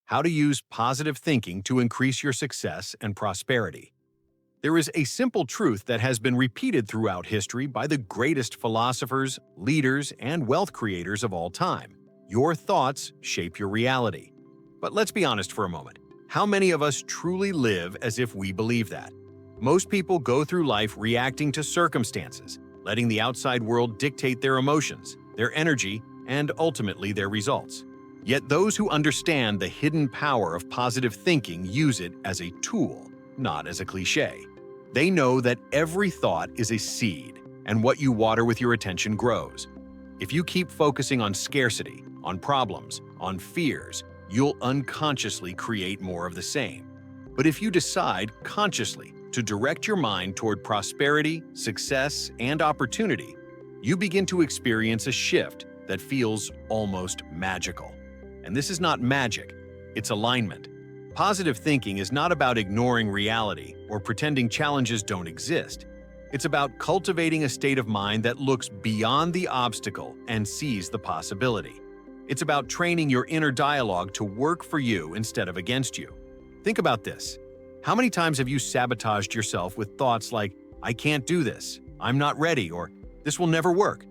how to use positive thinking to increase your success and prosperity. There is a simple truth that has been repeated throughout history by the greatest philosophers, leaders, and wealth creators of all time. Your thoughts shape your reality. But let's be honest for a moment. How many of us truly live as if we believe that? Most people go through life reacting to circumstances, letting the outside world dictate their emotions, their energy, and ultimately their results. Yet those who understand the hidden power of positive thinking use it as a tool, not as a cliché. They know that every thought is a seed, and what you water with your attention grows. If you keep focusing on scarcity, on problems, on fears, you'll unconsciously create more of the same. But if you decide consciously to direct your mind toward prosperity, success, and opportunity, you begin to experience a shift that feels almost magical. And this is not magic, it's alignment. Positive thinking is not about ignoring reality or pretending challenges don't exist. It's about cultivating a state of mind that looks beyond the obstacle and sees the possibility. It's about training your inner dialogue to work for you instead of against you. Think about this. How many times have you sabotaged yourself with thoughts like, "I can't do this," "I'm not ready," or "this will never work"?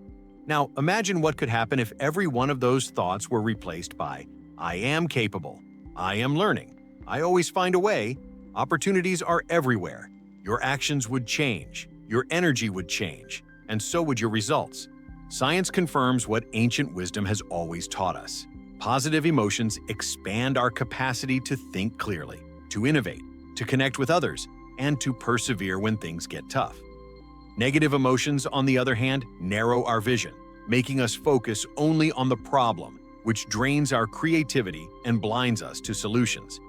Now, imagine what could happen if every one of those thoughts were replaced by, "I am capable," "I am learning," "I always find a way," "opportunities are everywhere." Your actions would change, your energy would change, and so would your results. Science confirms what ancient wisdom has always taught us. Positive emotions expand our capacity to think clearly, to innovate, to connect with others, and to persevere when things get tough. Negative emotions, on the other hand, narrow our vision, making us focus only on the problem, which drains our creativity and blinds us to solutions.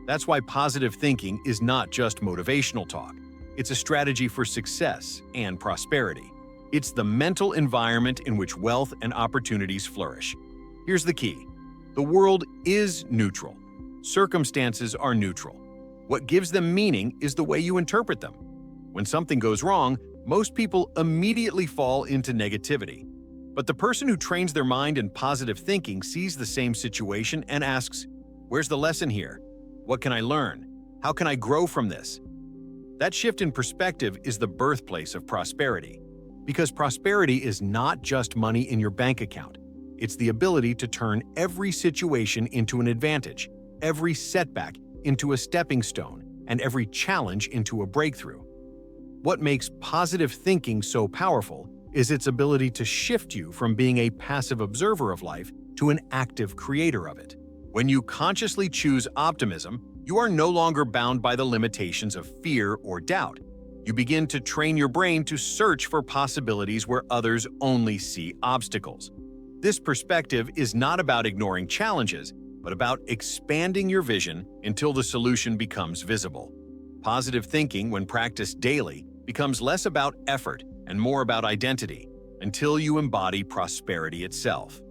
That's why positive thinking is not just motivational talk. It's a strategy for success and prosperity. It's the mental environment in which wealth and opportunities flourish. Here's the key. The world is neutral. Circumstances are neutral. What gives them meaning is the way you interpret them. When something goes wrong, most people immediately fall into negativity. But the person who trains their mind in positive thinking sees the same situation and asks, "Where's the lesson here? What can I learn? How can I grow from this?" That shift in perspective is the birthplace of prosperity. Because prosperity is not just money in your bank account. It's the ability to turn every situation into an advantage, every setback into a stepping stone, and every challenge into a breakthrough. What makes positive thinking so powerful is its ability to shift you from being a passive observer of life to an active creator of it. When you consciously choose optimism, you are no longer bound by the limitations of fear or doubt. You begin to train your brain to search for possibilities where others only see obstacles. This perspective is not about ignoring challenges, but about expanding your vision until the solution becomes visible. Positive thinking, when practiced daily, becomes less about effort and more about identity, until you embody prosperity itself.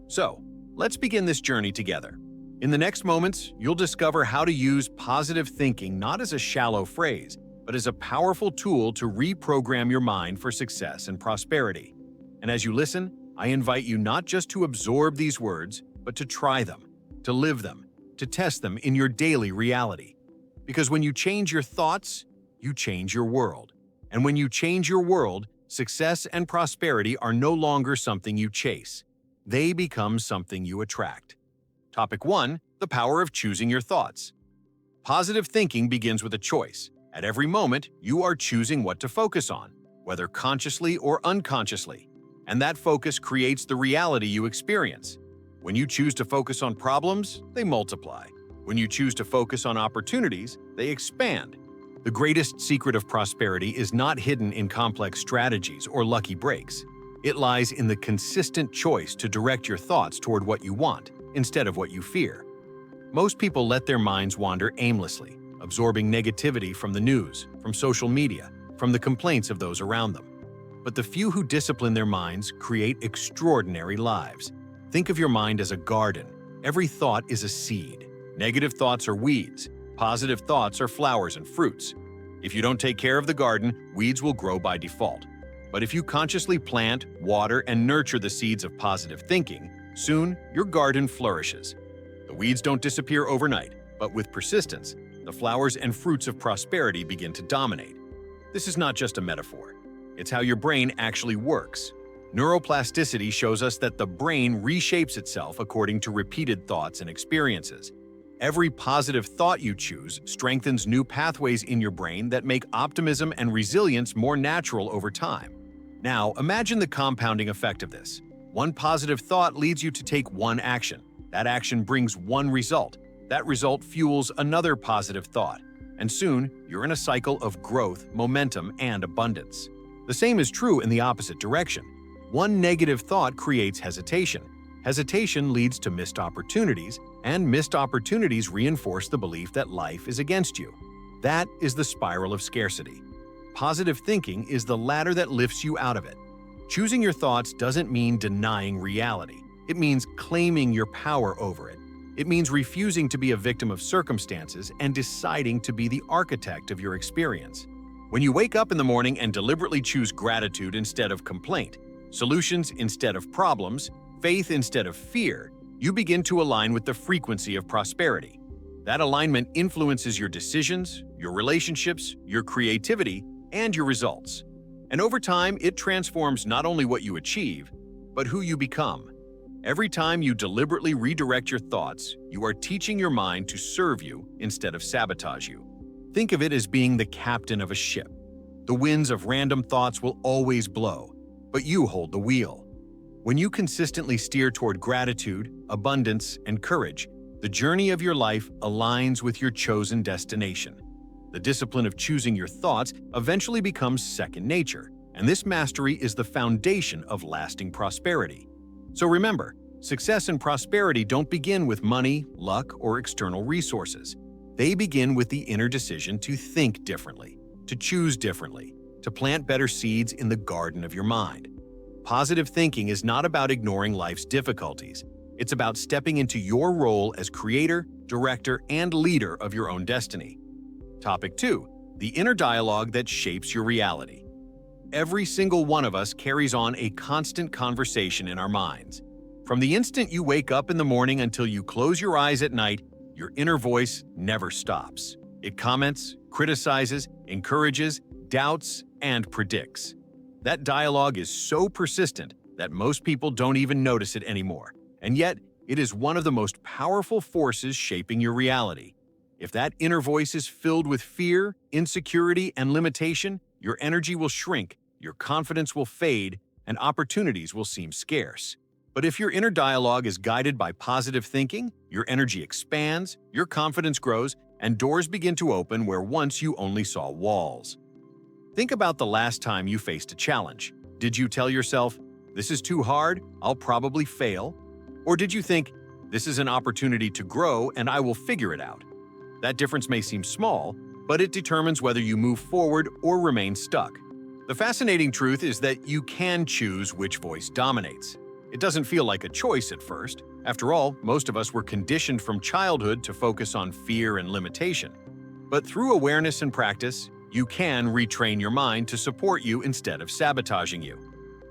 So, let's begin this journey together. In the next moments, you'll discover how to use positive thinking not as a shallow phrase, but as a powerful tool to reprogram your mind for success and prosperity. And as you listen, I invite you not just to absorb these words, but to try them, to live them, to test them in your daily reality. Because when you change your thoughts, you change your world. And when you change your world, success and prosperity are no longer something you chase. They become something you attract. Topic 1. The power of choosing your thoughts. Positive thinking begins with a choice. At every moment, you are choosing what to focus on, whether consciously or unconsciously. And that focus creates the reality you experience. When you choose to focus on problems, they multiply. When you choose to focus on opportunities, they expand. The greatest secret of prosperity is not hidden in complex strategies or lucky breaks. It lies in the consistent choice to direct your thoughts toward what you want, instead of what you fear. Most people let their minds wander aimlessly, absorbing negativity from the news, from social media, from the complaints of those around them. But the few who discipline their minds create extraordinary lives. Think of your mind as a garden. Every thought is a seed. Negative thoughts are weeds. Positive thoughts are flowers and fruits. If you don't take care of the garden, weeds will grow by default. But if you consciously plant, water, and nurture the seeds of positive thinking, soon your garden flourishes. The weeds don't disappear overnight, but with persistence, the flowers and fruits of prosperity begin to dominate. This is not just a metaphor. It's how your brain actually works. Neuroplasticity shows us that the brain reshapes itself according to repeated thoughts and experiences. Every positive thought you choose strengthens new pathways in your brain that make optimism and resilience more natural over time. Now, imagine the compounding effect of this. One positive thought leads you to take one action. That action brings one result. That result fuels another positive thought. And soon, you're in a cycle of growth, momentum, and abundance. The same is true in the opposite direction. One negative thought creates hesitation. Hesitation leads to missed opportunities, and missed opportunities reinforce the belief that life is against you. That is the spiral of scarcity. Positive thinking is the ladder that lifts you out of it. Choosing your thoughts doesn't mean denying reality. It means claiming your power over it. It means refusing to be a victim of circumstances and deciding to be the architect of your experience. When you wake up in the morning and deliberately choose gratitude instead of complaint, solutions instead of problems, faith instead of fear, you begin to align with the frequency of prosperity. That alignment influences your decisions, your relationships, your creativity, and your results. And over time, it transforms not only what you achieve, but who you become. Every time you deliberately redirect your thoughts, you are teaching your mind to serve you instead of sabotage you. Think of it as being the captain of a ship. The winds of random thoughts will always blow, but you hold the wheel. When you consistently steer toward gratitude, abundance, and courage, the journey of your life aligns with your chosen destination. The discipline of choosing your thoughts eventually becomes second nature, and this mastery is the foundation of lasting prosperity. So remember, success and prosperity don't begin with money, luck, or external resources. They begin with the inner decision to think differently, to choose differently, to plant better seeds in the garden of your mind. Positive thinking is not about ignoring life's difficulties. It's about stepping into your role as creator, director, and leader of your own destiny. Topic 2. The inner dialogue that shapes your reality. Every single one of us carries on a constant conversation in our minds. From the instant you wake up in the morning until you close your eyes at night, your inner voice never stops. It comments, criticizes, encourages, doubts, and predicts. That dialogue is so persistent that most people don't even notice it anymore. And yet, it is one of the most powerful forces shaping your reality. If that inner voice is filled with fear, insecurity, and limitation, your energy will shrink, your confidence will fade, and opportunities will seem scarce. But if your inner dialogue is guided by positive thinking, your energy expands, your confidence grows, and doors begin to open where once you only saw walls. Think about the last time you faced a challenge. Did you tell yourself, "This is too hard, I'll probably fail"? Or did you think, "This is an opportunity to grow and I will figure it out"? That difference may seem small, but it determines whether you move forward or remain stuck. The fascinating truth is that you can choose which voice dominates. It doesn't feel like a choice at first. After all, most of us were conditioned from childhood to focus on fear and limitation. But through awareness and practice, you can retrain your mind to support you instead of sabotaging you.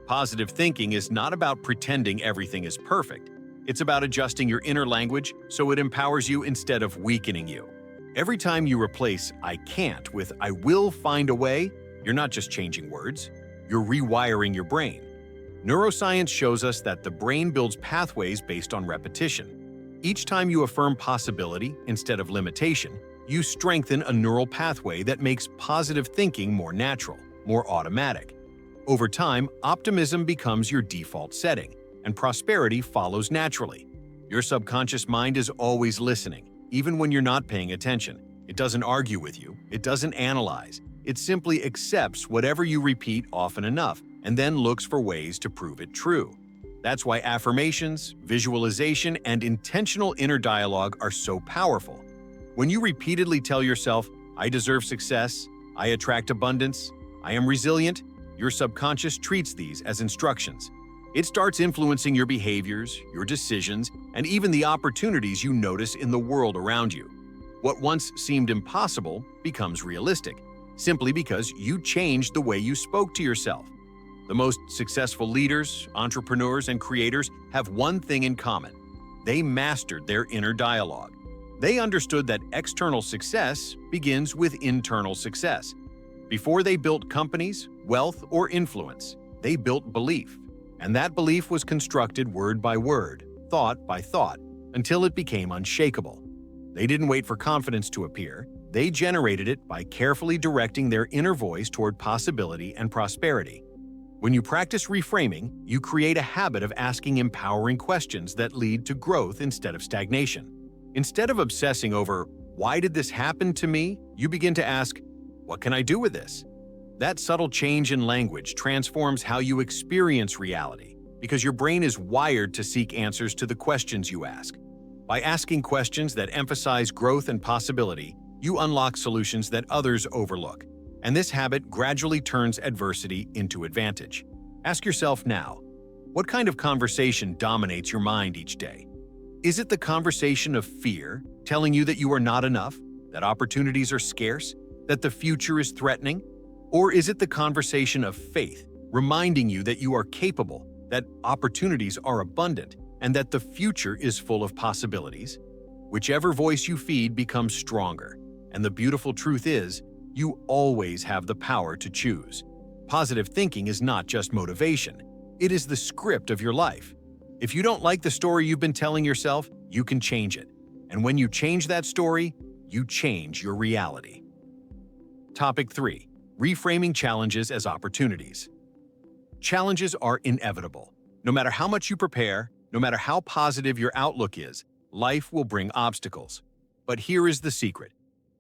Positive thinking is not about pretending everything is perfect. It's about adjusting your inner language so it empowers you instead of weakening you. Every time you replace "I can't" with "I will find a way," you're not just changing words, you're rewiring your brain. Neuroscience shows us that the brain builds pathways based on repetition. Each time you affirm possibility instead of limitation, you strengthen a neural pathway that makes positive thinking more natural, more automatic. Over time, optimism becomes your default setting, and prosperity follows naturally. Your subconscious mind is always listening, even when you're not paying attention. It doesn't argue with you, it doesn't analyze. It simply accepts whatever you repeat often enough, and then looks for ways to prove it true. That's why affirmations, visualization, and intentional inner dialogue are so powerful. When you repeatedly tell yourself, "I deserve success," "I attract abundance," "I am resilient," your subconscious treats these as instructions. It starts influencing your behaviors, your decisions, and even the opportunities you notice in the world around you. What once seemed impossible becomes realistic, simply because you changed the way you spoke to yourself. The most successful leaders, entrepreneurs, and creators have one thing in common. They mastered their inner dialogue. They understood that external success begins with internal success. Before they built companies, wealth, or influence, they built belief. And that belief was constructed word by word, thought by thought, until it became unshakable. They didn't wait for confidence to appear. They generated it by carefully directing their inner voice toward possibility and prosperity. When you practice reframing, you create a habit of asking empowering questions that lead to growth instead of stagnation. Instead of obsessing over, "Why did this happen to me?" you begin to ask, "What can I do with this?" That subtle change in language transforms how you experience reality, because your brain is wired to seek answers to the questions you ask. By asking questions that emphasize growth and possibility, you unlock solutions that others overlook. And this habit gradually turns adversity into advantage. Ask yourself now, what kind of conversation dominates your mind each day? Is it the conversation of fear, telling you that you are not enough, that opportunities are scarce, that the future is threatening? Or is it the conversation of faith, reminding you that you are capable, that opportunities are abundant, and that the future is full of possibilities? Whichever voice you feed becomes stronger, and the beautiful truth is, you always have the power to choose. Positive thinking is not just motivation, it is the script of your life. If you don't like the story you've been telling yourself, you can change it. And when you change that story, you change your reality. Topic 3. Reframing challenges as opportunities. Challenges are inevitable. No matter how much you prepare, no matter how positive your outlook is, life will bring obstacles. But here is the secret.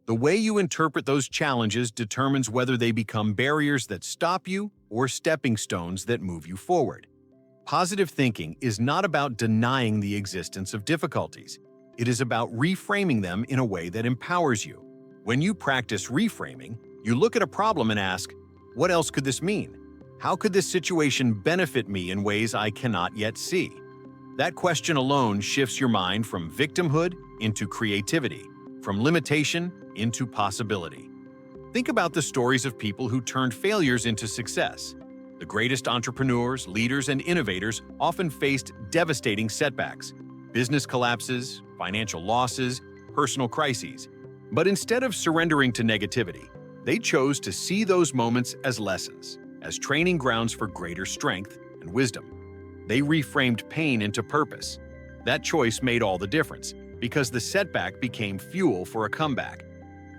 The way you interpret those challenges determines whether they become barriers that stop you or stepping stones that move you forward. Positive thinking is not about denying the existence of difficulties. It is about reframing them in a way that empowers you. When you practice reframing, you look at a problem and ask, "What else could this mean? How could this situation benefit me in ways I cannot yet see?" That question alone shifts your mind from victimhood into creativity, from limitation into possibility. Think about the stories of people who turned failures into success. The greatest entrepreneurs, leaders, and innovators often faced devastating setbacks, business collapses, financial losses, personal crises. But instead of surrendering to negativity, they chose to see those moments as lessons, as training grounds for greater strength and wisdom. They reframed pain into purpose. That choice made all the difference, because the setback became fuel for a comeback.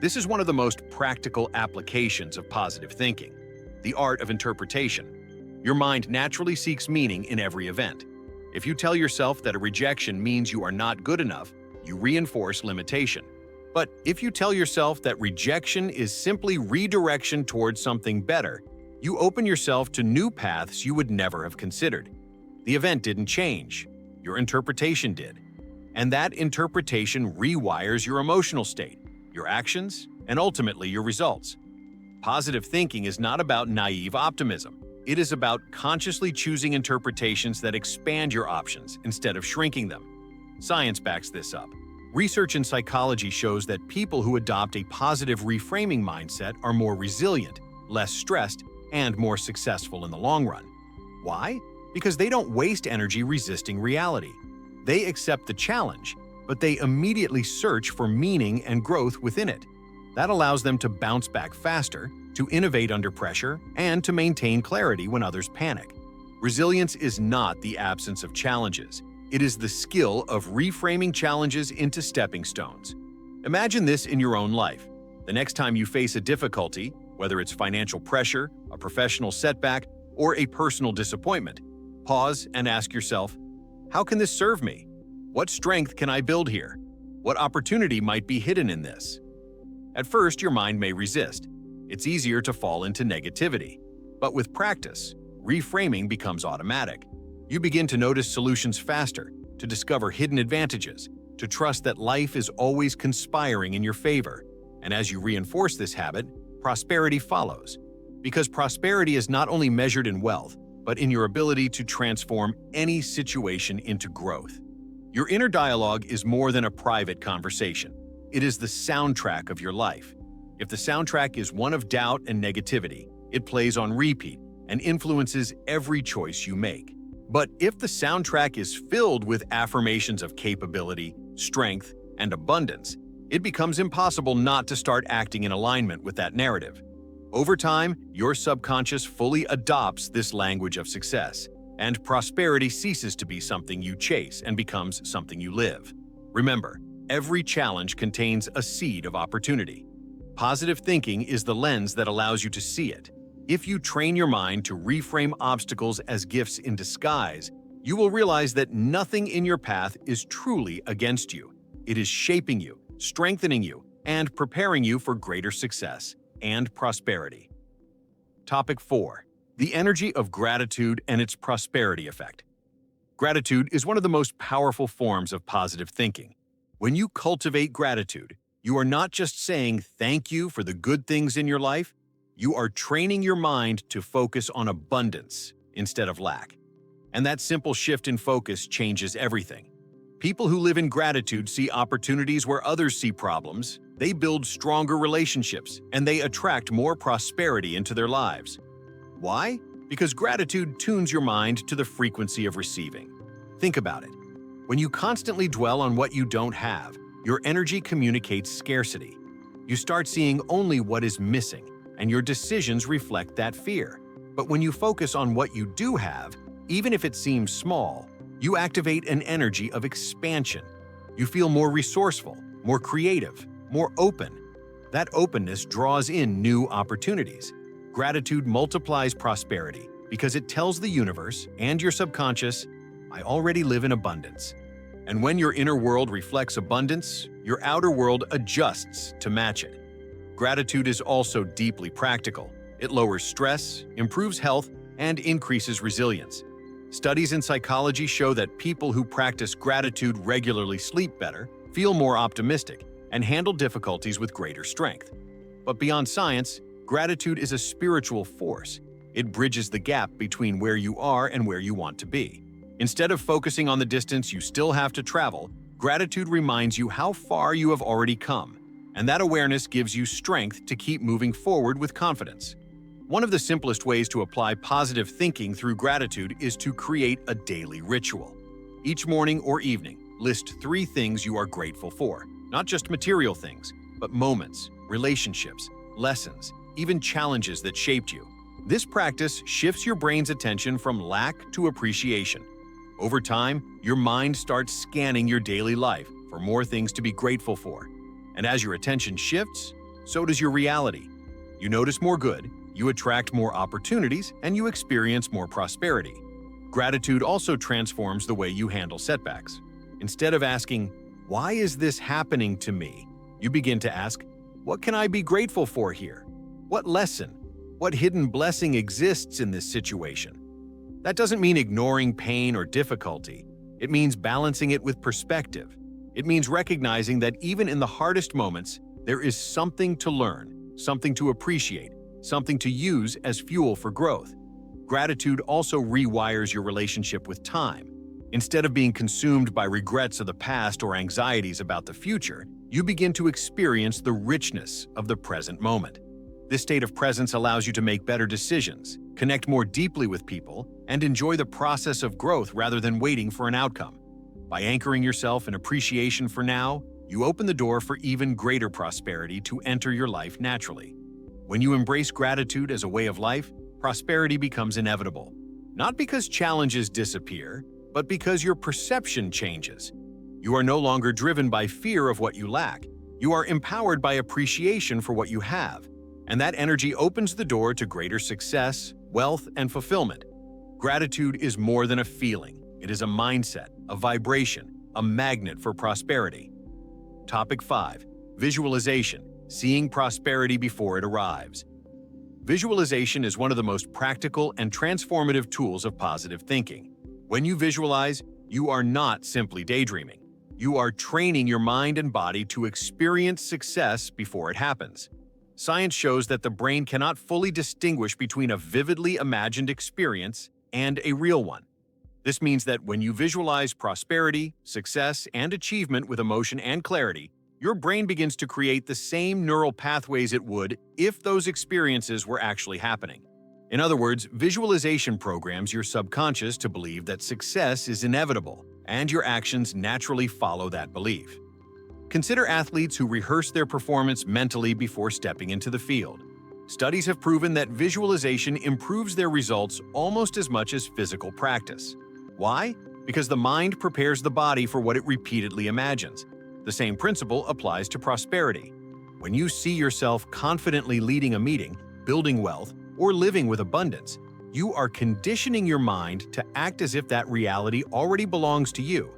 This is one of the most practical applications of positive thinking, the art of interpretation. Your mind naturally seeks meaning in every event. If you tell yourself that a rejection means you are not good enough, you reinforce limitation. But if you tell yourself that rejection is simply redirection towards something better, you open yourself to new paths you would never have considered. The event didn't change, your interpretation did. And that interpretation rewires your emotional state, your actions, and ultimately your results. Positive thinking is not about naive optimism. It is about consciously choosing interpretations that expand your options instead of shrinking them. Science backs this up. Research in psychology shows that people who adopt a positive reframing mindset are more resilient, less stressed, and more successful in the long run. Why? Because they don't waste energy resisting reality. They accept the challenge, but they immediately search for meaning and growth within it. That allows them to bounce back faster, to innovate under pressure, and to maintain clarity when others panic. Resilience is not the absence of challenges. It is the skill of reframing challenges into stepping stones. Imagine this in your own life. The next time you face a difficulty, whether it's financial pressure, a professional setback, or a personal disappointment, pause and ask yourself, how can this serve me? What strength can I build here? What opportunity might be hidden in this? At first, your mind may resist. It's easier to fall into negativity. But with practice, reframing becomes automatic. You begin to notice solutions faster, to discover hidden advantages, to trust that life is always conspiring in your favor. And as you reinforce this habit, prosperity follows. Because prosperity is not only measured in wealth, but in your ability to transform any situation into growth. Your inner dialogue is more than a private conversation. It is the soundtrack of your life. If the soundtrack is one of doubt and negativity, it plays on repeat and influences every choice you make. But if the soundtrack is filled with affirmations of capability, strength, and abundance, it becomes impossible not to start acting in alignment with that narrative. Over time, your subconscious fully adopts this language of success, and prosperity ceases to be something you chase and becomes something you live. Remember, every challenge contains a seed of opportunity. Positive thinking is the lens that allows you to see it. If you train your mind to reframe obstacles as gifts in disguise, you will realize that nothing in your path is truly against you. It is shaping you, strengthening you, and preparing you for greater success and prosperity. Topic 4. The energy of gratitude and its prosperity effect. Gratitude is one of the most powerful forms of positive thinking. When you cultivate gratitude, you are not just saying thank you for the good things in your life, you are training your mind to focus on abundance instead of lack. And that simple shift in focus changes everything. People who live in gratitude see opportunities where others see problems, they build stronger relationships, and they attract more prosperity into their lives. Why? Because gratitude tunes your mind to the frequency of receiving. Think about it. When you constantly dwell on what you don't have, your energy communicates scarcity. You start seeing only what is missing, and your decisions reflect that fear. But when you focus on what you do have, even if it seems small, you activate an energy of expansion. You feel more resourceful, more creative, more open. That openness draws in new opportunities. Gratitude multiplies prosperity because it tells the universe and your subconscious, I already live in abundance. And when your inner world reflects abundance, your outer world adjusts to match it. Gratitude is also deeply practical. It lowers stress, improves health, and increases resilience. Studies in psychology show that people who practice gratitude regularly sleep better, feel more optimistic, and handle difficulties with greater strength. But beyond science, gratitude is a spiritual force. It bridges the gap between where you are and where you want to be. Instead of focusing on the distance you still have to travel, gratitude reminds you how far you have already come, and that awareness gives you strength to keep moving forward with confidence. One of the simplest ways to apply positive thinking through gratitude is to create a daily ritual. Each morning or evening, list 3 things you are grateful for. Not just material things, but moments, relationships, lessons, even challenges that shaped you. This practice shifts your brain's attention from lack to appreciation. Over time, your mind starts scanning your daily life for more things to be grateful for. And as your attention shifts, so does your reality. You notice more good, you attract more opportunities, and you experience more prosperity. Gratitude also transforms the way you handle setbacks. Instead of asking, "Why is this happening to me?" you begin to ask, "What can I be grateful for here? What lesson, what hidden blessing exists in this situation?" That doesn't mean ignoring pain or difficulty. It means balancing it with perspective. It means recognizing that even in the hardest moments, there is something to learn, something to appreciate, something to use as fuel for growth. Gratitude also rewires your relationship with time. Instead of being consumed by regrets of the past or anxieties about the future, you begin to experience the richness of the present moment. This state of presence allows you to make better decisions, connect more deeply with people, and enjoy the process of growth rather than waiting for an outcome. By anchoring yourself in appreciation for now, you open the door for even greater prosperity to enter your life naturally. When you embrace gratitude as a way of life, prosperity becomes inevitable. Not because challenges disappear, but because your perception changes. You are no longer driven by fear of what you lack. You are empowered by appreciation for what you have. And that energy opens the door to greater success, wealth, and fulfillment. Gratitude is more than a feeling. It is a mindset, a vibration, a magnet for prosperity. Topic 5. Visualization. Seeing prosperity before it arrives. Visualization is one of the most practical and transformative tools of positive thinking. When you visualize, you are not simply daydreaming. You are training your mind and body to experience success before it happens. Science shows that the brain cannot fully distinguish between a vividly imagined experience and a real one. This means that when you visualize prosperity, success, and achievement with emotion and clarity, your brain begins to create the same neural pathways it would if those experiences were actually happening. In other words, visualization programs your subconscious to believe that success is inevitable, and your actions naturally follow that belief. Consider athletes who rehearse their performance mentally before stepping into the field. Studies have proven that visualization improves their results almost as much as physical practice. Why? Because the mind prepares the body for what it repeatedly imagines. The same principle applies to prosperity. When you see yourself confidently leading a meeting, building wealth, or living with abundance, you are conditioning your mind to act as if that reality already belongs to you.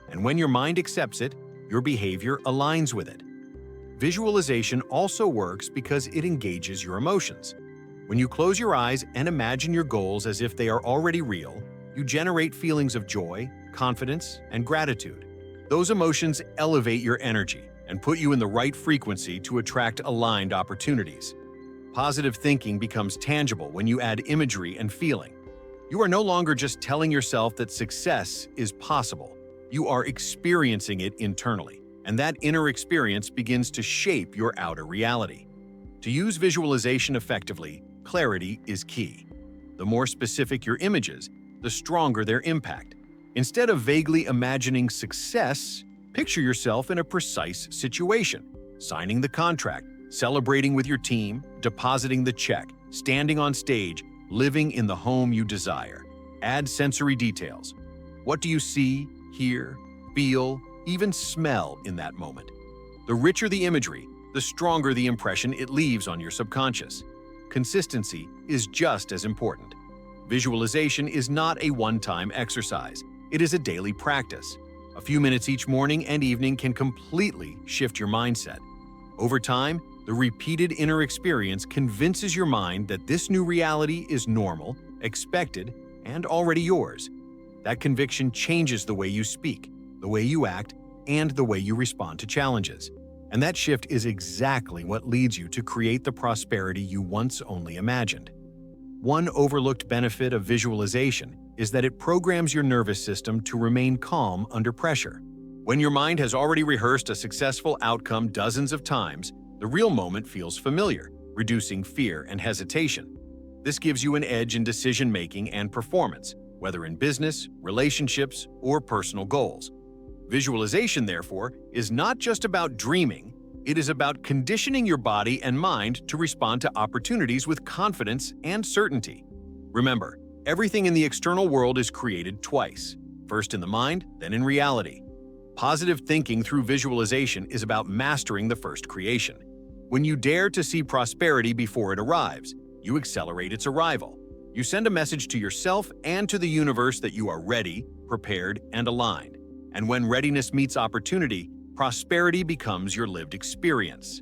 And when your mind accepts it, your behavior aligns with it. Visualization also works because it engages your emotions. When you close your eyes and imagine your goals as if they are already real, you generate feelings of joy, confidence, and gratitude. Those emotions elevate your energy and put you in the right frequency to attract aligned opportunities. Positive thinking becomes tangible when you add imagery and feeling. You are no longer just telling yourself that success is possible. You are experiencing it internally, and that inner experience begins to shape your outer reality. To use visualization effectively, clarity is key. The more specific your images, the stronger their impact. Instead of vaguely imagining success, picture yourself in a precise situation, signing the contract, celebrating with your team, depositing the check, standing on stage, living in the home you desire. Add sensory details. What do you see, hear, feel, even smell in that moment? The richer the imagery, the stronger the impression it leaves on your subconscious. Consistency is just as important. Visualization is not a one-time exercise. It is a daily practice. A few minutes each morning and evening can completely shift your mindset. Over time, the repeated inner experience convinces your mind that this new reality is normal, expected, and already yours. That conviction changes the way you speak, the way you act, and the way you respond to challenges. And that shift is exactly what leads you to create the prosperity you once only imagined. One overlooked benefit of visualization is that it programs your nervous system to remain calm under pressure. When your mind has already rehearsed a successful outcome dozens of times, the real moment feels familiar, reducing fear and hesitation. This gives you an edge in decision-making and performance, whether in business, relationships, or personal goals. Visualization, therefore, is not just about dreaming, it is about conditioning your body and mind to respond to opportunities with confidence and certainty. Remember, everything in the external world is created twice, first in the mind, then in reality. Positive thinking through visualization is about mastering the first creation. When you dare to see prosperity before it arrives, you accelerate its arrival. You send a message to yourself and to the universe that you are ready, prepared, and aligned. And when readiness meets opportunity, prosperity becomes your lived experience.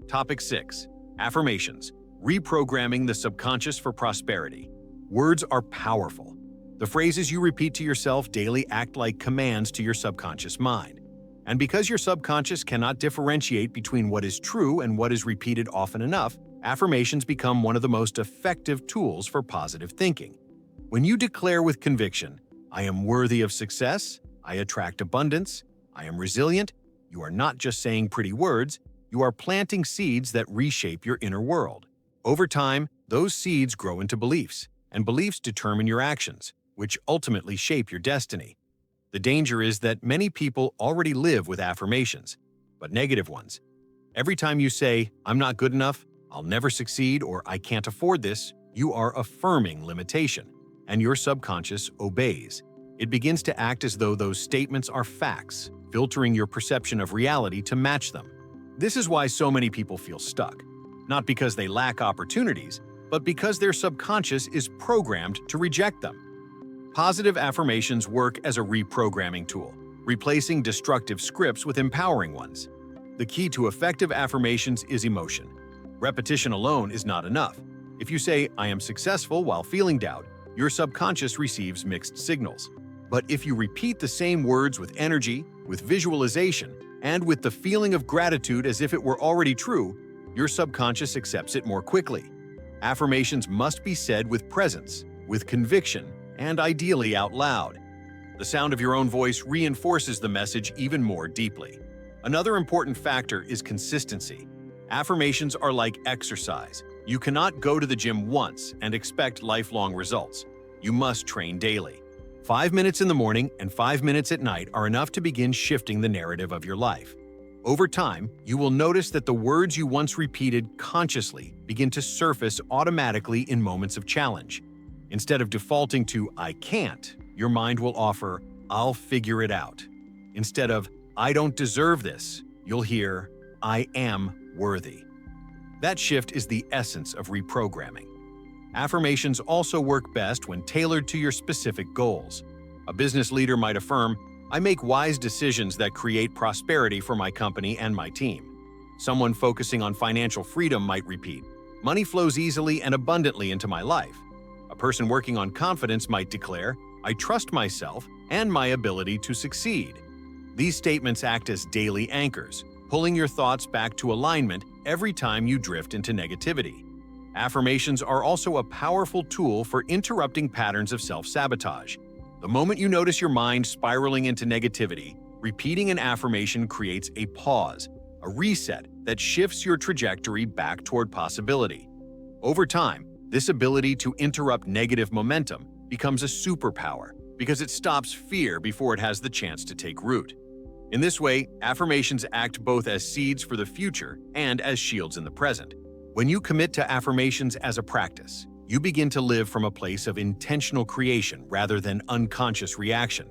Topic 6. Affirmations. Reprogramming the subconscious for prosperity. Words are powerful. The phrases you repeat to yourself daily act like commands to your subconscious mind. And because your subconscious cannot differentiate between what is true and what is repeated often enough, affirmations become one of the most effective tools for positive thinking. When you declare with conviction, "I am worthy of success, I attract abundance, I am resilient," you are not just saying pretty words, you are planting seeds that reshape your inner world. Over time, those seeds grow into beliefs, and beliefs determine your actions, which ultimately shape your destiny. The danger is that many people already live with affirmations, but negative ones. Every time you say, "I'm not good enough," "I'll never succeed," or "I can't afford this," you are affirming limitation, and your subconscious obeys. It begins to act as though those statements are facts, filtering your perception of reality to match them. This is why so many people feel stuck, not because they lack opportunities, but because their subconscious is programmed to reject them. Positive affirmations work as a reprogramming tool, replacing destructive scripts with empowering ones. The key to effective affirmations is emotion. Repetition alone is not enough. If you say, "I am successful," while feeling doubt, your subconscious receives mixed signals. But if you repeat the same words with energy, with visualization, and with the feeling of gratitude as if it were already true, your subconscious accepts it more quickly. Affirmations must be said with presence, with conviction, and ideally out loud. The sound of your own voice reinforces the message even more deeply. Another important factor is consistency. Affirmations are like exercise. You cannot go to the gym once and expect lifelong results. You must train daily. 5 minutes in the morning and 5 minutes at night are enough to begin shifting the narrative of your life. Over time, you will notice that the words you once repeated consciously begin to surface automatically in moments of challenge. Instead of defaulting to "I can't," your mind will offer "I'll figure it out." Instead of "I don't deserve this," you'll hear "I am worthy." That shift is the essence of reprogramming. Affirmations also work best when tailored to your specific goals. A business leader might affirm, "I make wise decisions that create prosperity for my company and my team." Someone focusing on financial freedom might repeat, "Money flows easily and abundantly into my life." A person working on confidence might declare, "I trust myself and my ability to succeed." These statements act as daily anchors, pulling your thoughts back to alignment every time you drift into negativity. Affirmations are also a powerful tool for interrupting patterns of self-sabotage. The moment you notice your mind spiraling into negativity, repeating an affirmation creates a pause, a reset that shifts your trajectory back toward possibility. Over time, this ability to interrupt negative momentum becomes a superpower because it stops fear before it has the chance to take root. In this way, affirmations act both as seeds for the future and as shields in the present. When you commit to affirmations as a practice, you begin to live from a place of intentional creation rather than unconscious reaction.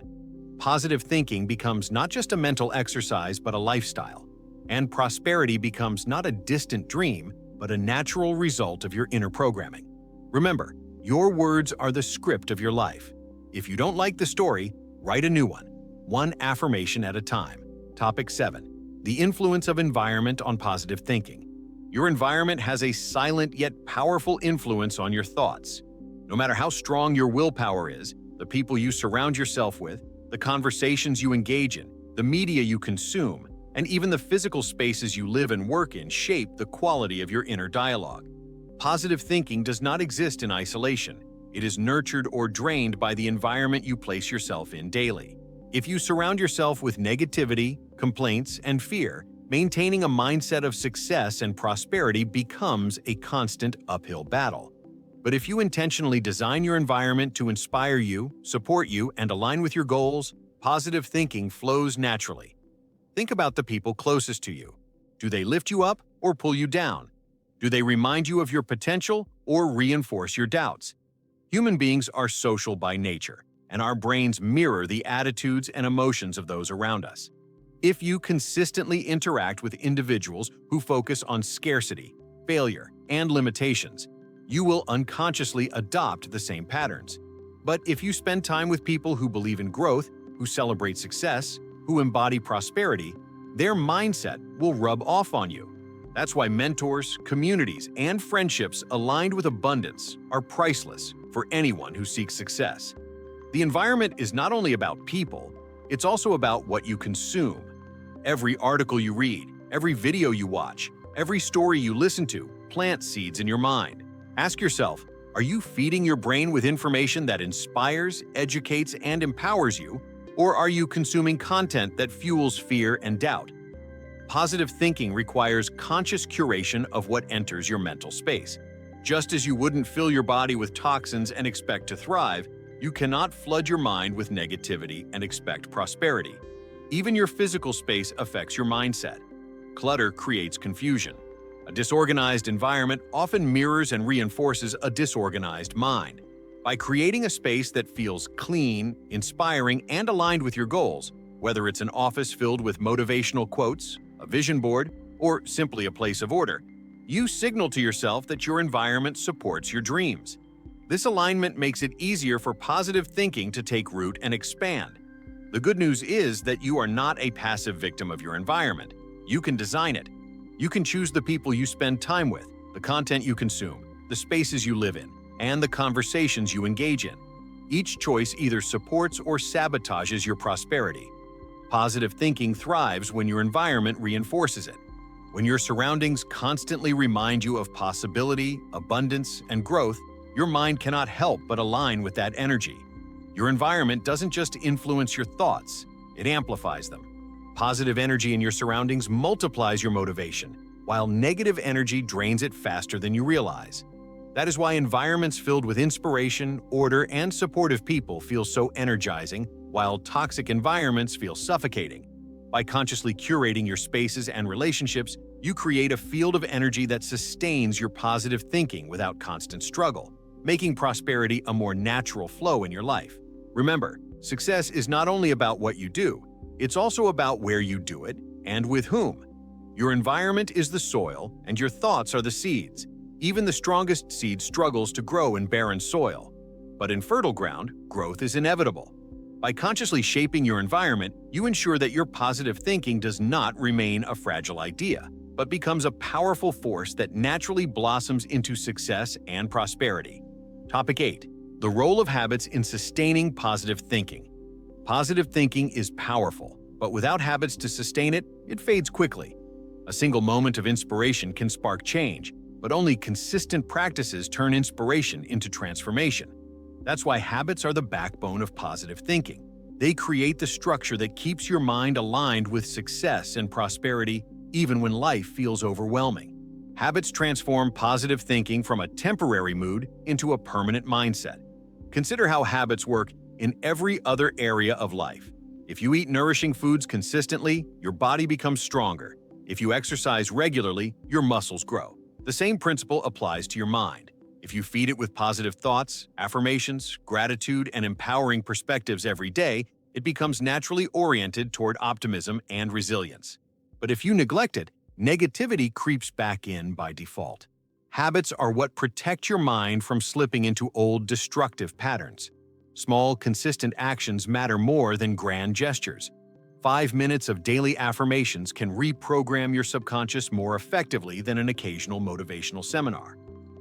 Positive thinking becomes not just a mental exercise but a lifestyle, and prosperity becomes not a distant dream but a natural result of your inner programming. Remember, your words are the script of your life. If you don't like the story, write a new one affirmation at a time. Topic 7. The influence of environment on positive thinking. Your environment has a silent yet powerful influence on your thoughts. No matter how strong your willpower is, the people you surround yourself with, the conversations you engage in, the media you consume, and even the physical spaces you live and work in shape the quality of your inner dialogue. Positive thinking does not exist in isolation. It is nurtured or drained by the environment you place yourself in daily. If you surround yourself with negativity, complaints, and fear, maintaining a mindset of success and prosperity becomes a constant uphill battle. But if you intentionally design your environment to inspire you, support you, and align with your goals, positive thinking flows naturally. Think about the people closest to you. Do they lift you up or pull you down? Do they remind you of your potential or reinforce your doubts? Human beings are social by nature, and our brains mirror the attitudes and emotions of those around us. If you consistently interact with individuals who focus on scarcity, failure, and limitations, you will unconsciously adopt the same patterns. But if you spend time with people who believe in growth, who celebrate success, who embody prosperity, their mindset will rub off on you. That's why mentors, communities, and friendships aligned with abundance are priceless for anyone who seeks success. The environment is not only about people, it's also about what you consume. Every article you read, every video you watch, every story you listen to plants seeds in your mind. Ask yourself, are you feeding your brain with information that inspires, educates, and empowers you, or are you consuming content that fuels fear and doubt? Positive thinking requires conscious curation of what enters your mental space. Just as you wouldn't fill your body with toxins and expect to thrive, you cannot flood your mind with negativity and expect prosperity. Even your physical space affects your mindset. Clutter creates confusion. A disorganized environment often mirrors and reinforces a disorganized mind. By creating a space that feels clean, inspiring, and aligned with your goals, whether it's an office filled with motivational quotes, a vision board, or simply a place of order, you signal to yourself that your environment supports your dreams. This alignment makes it easier for positive thinking to take root and expand. The good news is that you are not a passive victim of your environment. You can design it. You can choose the people you spend time with, the content you consume, the spaces you live in, and the conversations you engage in. Each choice either supports or sabotages your prosperity. Positive thinking thrives when your environment reinforces it. When your surroundings constantly remind you of possibility, abundance, and growth, your mind cannot help but align with that energy. Your environment doesn't just influence your thoughts, it amplifies them. Positive energy in your surroundings multiplies your motivation, while negative energy drains it faster than you realize. That is why environments filled with inspiration, order, and supportive people feel so energizing, while toxic environments feel suffocating. By consciously curating your spaces and relationships, you create a field of energy that sustains your positive thinking without constant struggle, making prosperity a more natural flow in your life. Remember, success is not only about what you do, it's also about where you do it and with whom. Your environment is the soil, and your thoughts are the seeds. Even the strongest seed struggles to grow in barren soil. But in fertile ground, growth is inevitable. By consciously shaping your environment, you ensure that your positive thinking does not remain a fragile idea, but becomes a powerful force that naturally blossoms into success and prosperity. Topic 8. The role of habits in sustaining positive thinking. Positive thinking is powerful, but without habits to sustain it, it fades quickly. A single moment of inspiration can spark change, but only consistent practices turn inspiration into transformation. That's why habits are the backbone of positive thinking. They create the structure that keeps your mind aligned with success and prosperity, even when life feels overwhelming. Habits transform positive thinking from a temporary mood into a permanent mindset. Consider how habits work in every other area of life. If you eat nourishing foods consistently, your body becomes stronger. If you exercise regularly, your muscles grow. The same principle applies to your mind. If you feed it with positive thoughts, affirmations, gratitude, and empowering perspectives every day, it becomes naturally oriented toward optimism and resilience. But if you neglect it, negativity creeps back in by default. Habits are what protect your mind from slipping into old destructive patterns. Small, consistent actions matter more than grand gestures. 5 minutes of daily affirmations can reprogram your subconscious more effectively than an occasional motivational seminar.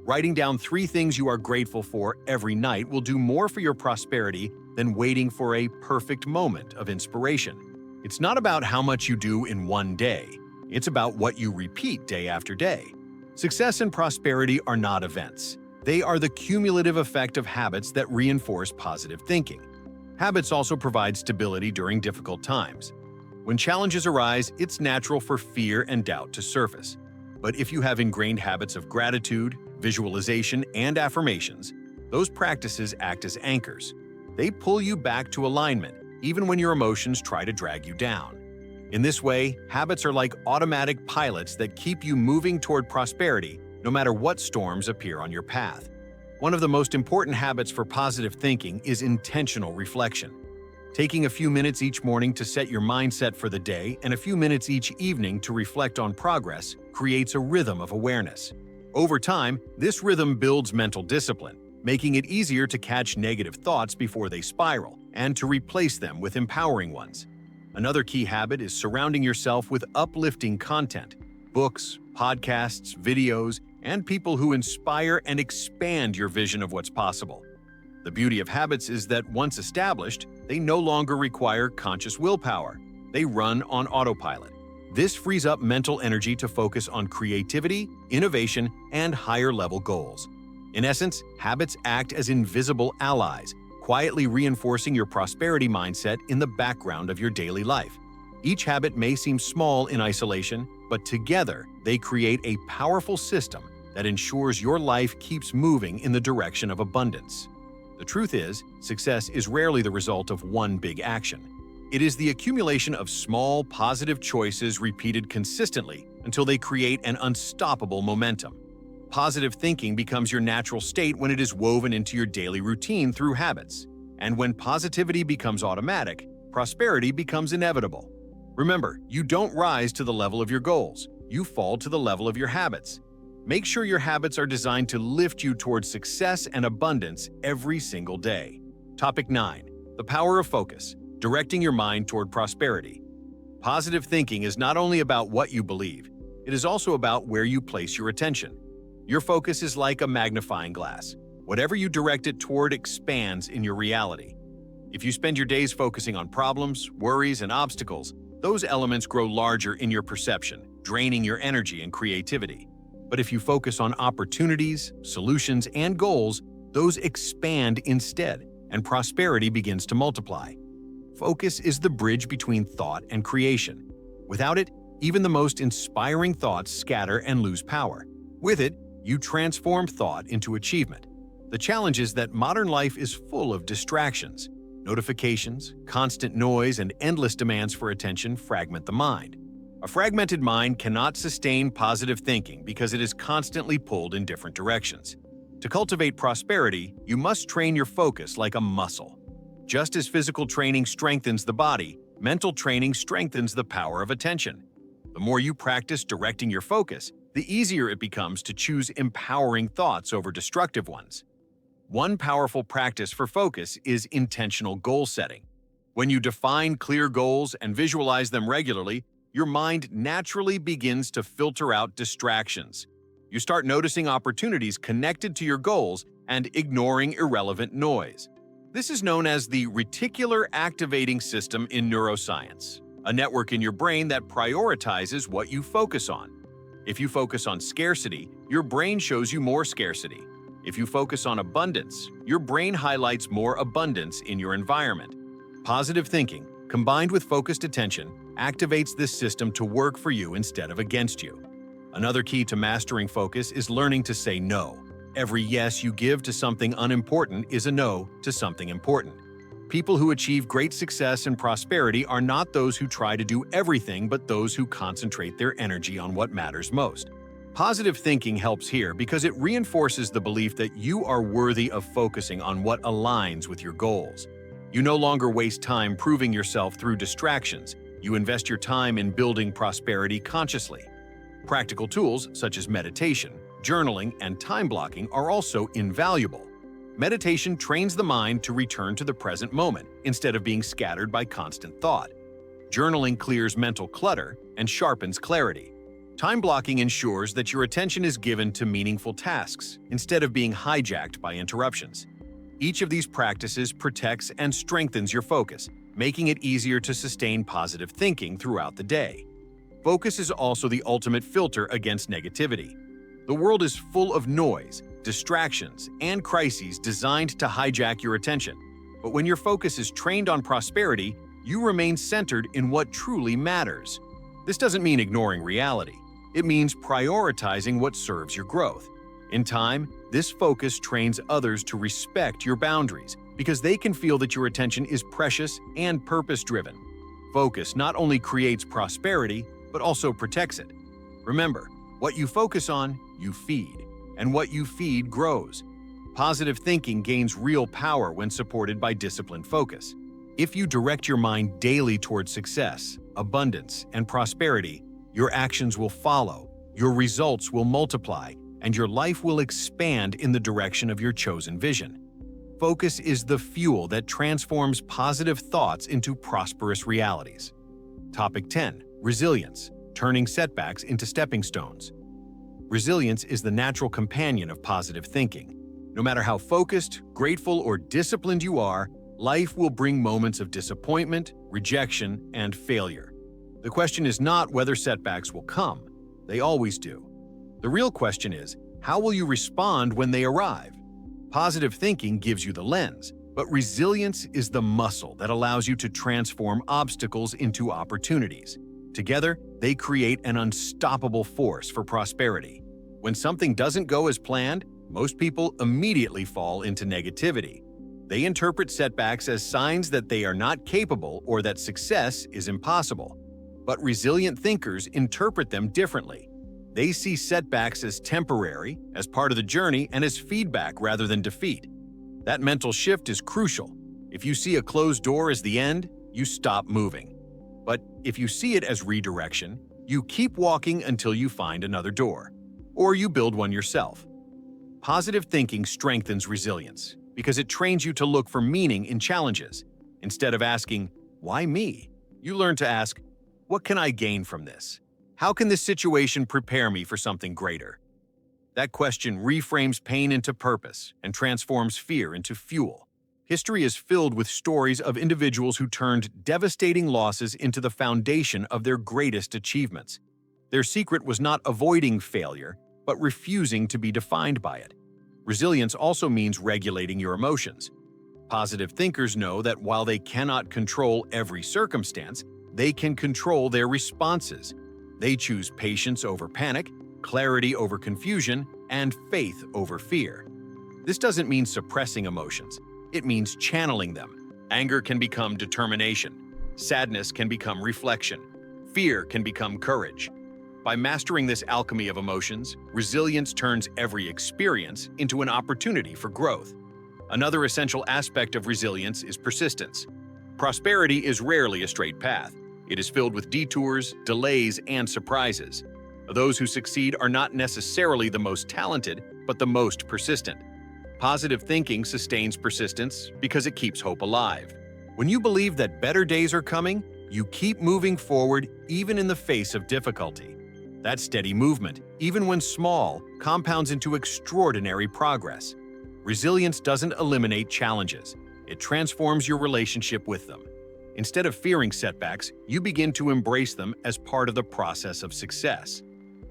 Writing down 3 things you are grateful for every night will do more for your prosperity than waiting for a perfect moment of inspiration. It's not about how much you do in one day. It's about what you repeat day after day. Success and prosperity are not events. They are the cumulative effect of habits that reinforce positive thinking. Habits also provide stability during difficult times. When challenges arise, it's natural for fear and doubt to surface. But if you have ingrained habits of gratitude, visualization, and affirmations, those practices act as anchors. They pull you back to alignment, even when your emotions try to drag you down. In this way, habits are like automatic pilots that keep you moving toward prosperity, no matter what storms appear on your path. One of the most important habits for positive thinking is intentional reflection. Taking a few minutes each morning to set your mindset for the day and a few minutes each evening to reflect on progress creates a rhythm of awareness. Over time, this rhythm builds mental discipline, making it easier to catch negative thoughts before they spiral and to replace them with empowering ones. Another key habit is surrounding yourself with uplifting content, books, podcasts, videos, and people who inspire and expand your vision of what's possible. The beauty of habits is that once established, they no longer require conscious willpower. They run on autopilot. This frees up mental energy to focus on creativity, innovation, and higher-level goals. In essence, habits act as invisible allies, quietly reinforcing your prosperity mindset in the background of your daily life. Each habit may seem small in isolation, but together they create a powerful system that ensures your life keeps moving in the direction of abundance. The truth is, success is rarely the result of one big action. It is the accumulation of small, positive choices repeated consistently until they create an unstoppable momentum. Positive thinking becomes your natural state when it is woven into your daily routine through habits. And when positivity becomes automatic, prosperity becomes inevitable. Remember, you don't rise to the level of your goals. You fall to the level of your habits. Make sure your habits are designed to lift you towards success and abundance every single day. Topic 9. The power of focus, directing your mind toward prosperity. Positive thinking is not only about what you believe, it is also about where you place your attention. Your focus is like a magnifying glass. Whatever you direct it toward expands in your reality. If you spend your days focusing on problems, worries, and obstacles, those elements grow larger in your perception, draining your energy and creativity. But if you focus on opportunities, solutions, and goals, those expand instead, and prosperity begins to multiply. Focus is the bridge between thought and creation. Without it, Even the most inspiring thoughts scatter and lose power. With it, you transform thought into achievement. The challenge is that modern life is full of distractions. Notifications, constant noise, and endless demands for attention fragment the mind. A fragmented mind cannot sustain positive thinking because it is constantly pulled in different directions. To cultivate prosperity, you must train your focus like a muscle. Just as physical training strengthens the body, mental training strengthens the power of attention. The more you practice directing your focus, the easier it becomes to choose empowering thoughts over destructive ones. One powerful practice for focus is intentional goal setting. When you define clear goals and visualize them regularly, your mind naturally begins to filter out distractions. You start noticing opportunities connected to your goals and ignoring irrelevant noise. This is known as the reticular activating system in neuroscience, a network in your brain that prioritizes what you focus on. If you focus on scarcity, your brain shows you more scarcity. If you focus on abundance, your brain highlights more abundance in your environment. Positive thinking, combined with focused attention, activates this system to work for you instead of against you. Another key to mastering focus is learning to say no. Every yes you give to something unimportant is a no to something important. People who achieve great success and prosperity are not those who try to do everything, but those who concentrate their energy on what matters most. Positive thinking helps here because it reinforces the belief that you are worthy of focusing on what aligns with your goals. You no longer waste time proving yourself through distractions. You invest your time in building prosperity consciously. Practical tools such as meditation, journaling, and time blocking are also invaluable. Meditation trains the mind to return to the present moment instead of being scattered by constant thought. Journaling clears mental clutter and sharpens clarity. Time blocking ensures that your attention is given to meaningful tasks instead of being hijacked by interruptions. Each of these practices protects and strengthens your focus, making it easier to sustain positive thinking throughout the day. Focus is also the ultimate filter against negativity. The world is full of noise, distractions, and crises designed to hijack your attention. But when your focus is trained on prosperity, you remain centered in what truly matters. This doesn't mean ignoring reality. It means prioritizing what serves your growth. In time, this focus trains others to respect your boundaries because they can feel that your attention is precious and purpose-driven. Focus not only creates prosperity, but also protects it. Remember, what you focus on, you feed, and what you feed grows. Positive thinking gains real power when supported by disciplined focus. If you direct your mind daily towards success, abundance, and prosperity, your actions will follow, your results will multiply, and your life will expand in the direction of your chosen vision. Focus is the fuel that transforms positive thoughts into prosperous realities. Topic 10. Resilience, turning setbacks into stepping stones. Resilience is the natural companion of positive thinking. No matter how focused, grateful, or disciplined you are, life will bring moments of disappointment, rejection, and failure. The question is not whether setbacks will come. They always do. The real question is, how will you respond when they arrive? Positive thinking gives you the lens, but resilience is the muscle that allows you to transform obstacles into opportunities. Together, they create an unstoppable force for prosperity. When something doesn't go as planned, most people immediately fall into negativity. They interpret setbacks as signs that they are not capable or that success is impossible. But resilient thinkers interpret them differently. They see setbacks as temporary, as part of the journey, and as feedback rather than defeat. That mental shift is crucial. If you see a closed door as the end, you stop moving. But if you see it as redirection, you keep walking until you find another door. Or you build one yourself. Positive thinking strengthens resilience because it trains you to look for meaning in challenges. Instead of asking, "Why me?" you learn to ask, "What can I gain from this? How can this situation prepare me for something greater?" That question reframes pain into purpose and transforms fear into fuel. History is filled with stories of individuals who turned devastating losses into the foundation of their greatest achievements. Their secret was not avoiding failure, but refusing to be defined by it. Resilience also means regulating your emotions. Positive thinkers know that while they cannot control every circumstance, they can control their responses. They choose patience over panic, clarity over confusion, and faith over fear. This doesn't mean suppressing emotions. It means channeling them. Anger can become determination. Sadness can become reflection. Fear can become courage. By mastering this alchemy of emotions, resilience turns every experience into an opportunity for growth. Another essential aspect of resilience is persistence. Prosperity is rarely a straight path. It is filled with detours, delays, and surprises. Those who succeed are not necessarily the most talented, but the most persistent. Positive thinking sustains persistence because it keeps hope alive. When you believe that better days are coming, you keep moving forward even in the face of difficulty. That steady movement, even when small, compounds into extraordinary progress. Resilience doesn't eliminate challenges. It transforms your relationship with them. Instead of fearing setbacks, you begin to embrace them as part of the process of success.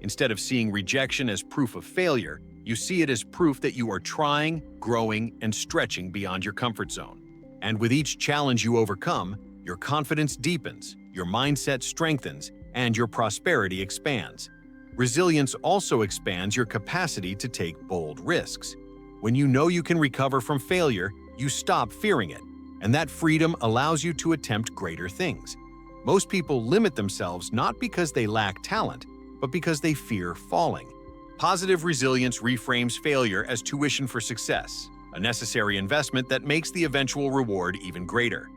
Instead of seeing rejection as proof of failure, you see it as proof that you are trying, growing, and stretching beyond your comfort zone. And with each challenge you overcome, your confidence deepens, your mindset strengthens, and your prosperity expands. Resilience also expands your capacity to take bold risks. When you know you can recover from failure, you stop fearing it, and that freedom allows you to attempt greater things. Most people limit themselves not because they lack talent, but because they fear falling. Positive resilience reframes failure as tuition for success, a necessary investment that makes the eventual reward even greater.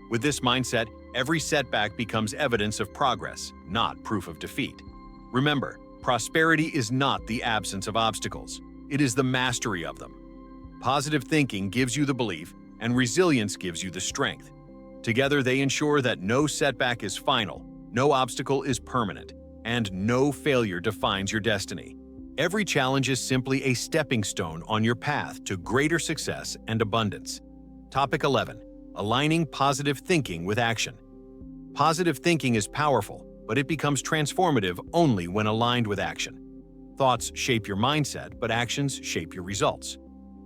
With this mindset, every setback becomes evidence of progress, not proof of defeat. Remember, prosperity is not the absence of obstacles. It is the mastery of them. Positive thinking gives you the belief, and resilience gives you the strength. Together, they ensure that no setback is final, no obstacle is permanent, and no failure defines your destiny. Every challenge is simply a stepping stone on your path to greater success and abundance. Topic 11. Aligning positive thinking with action. Positive thinking is powerful, but it becomes transformative only when aligned with action. Thoughts shape your mindset, but actions shape your results.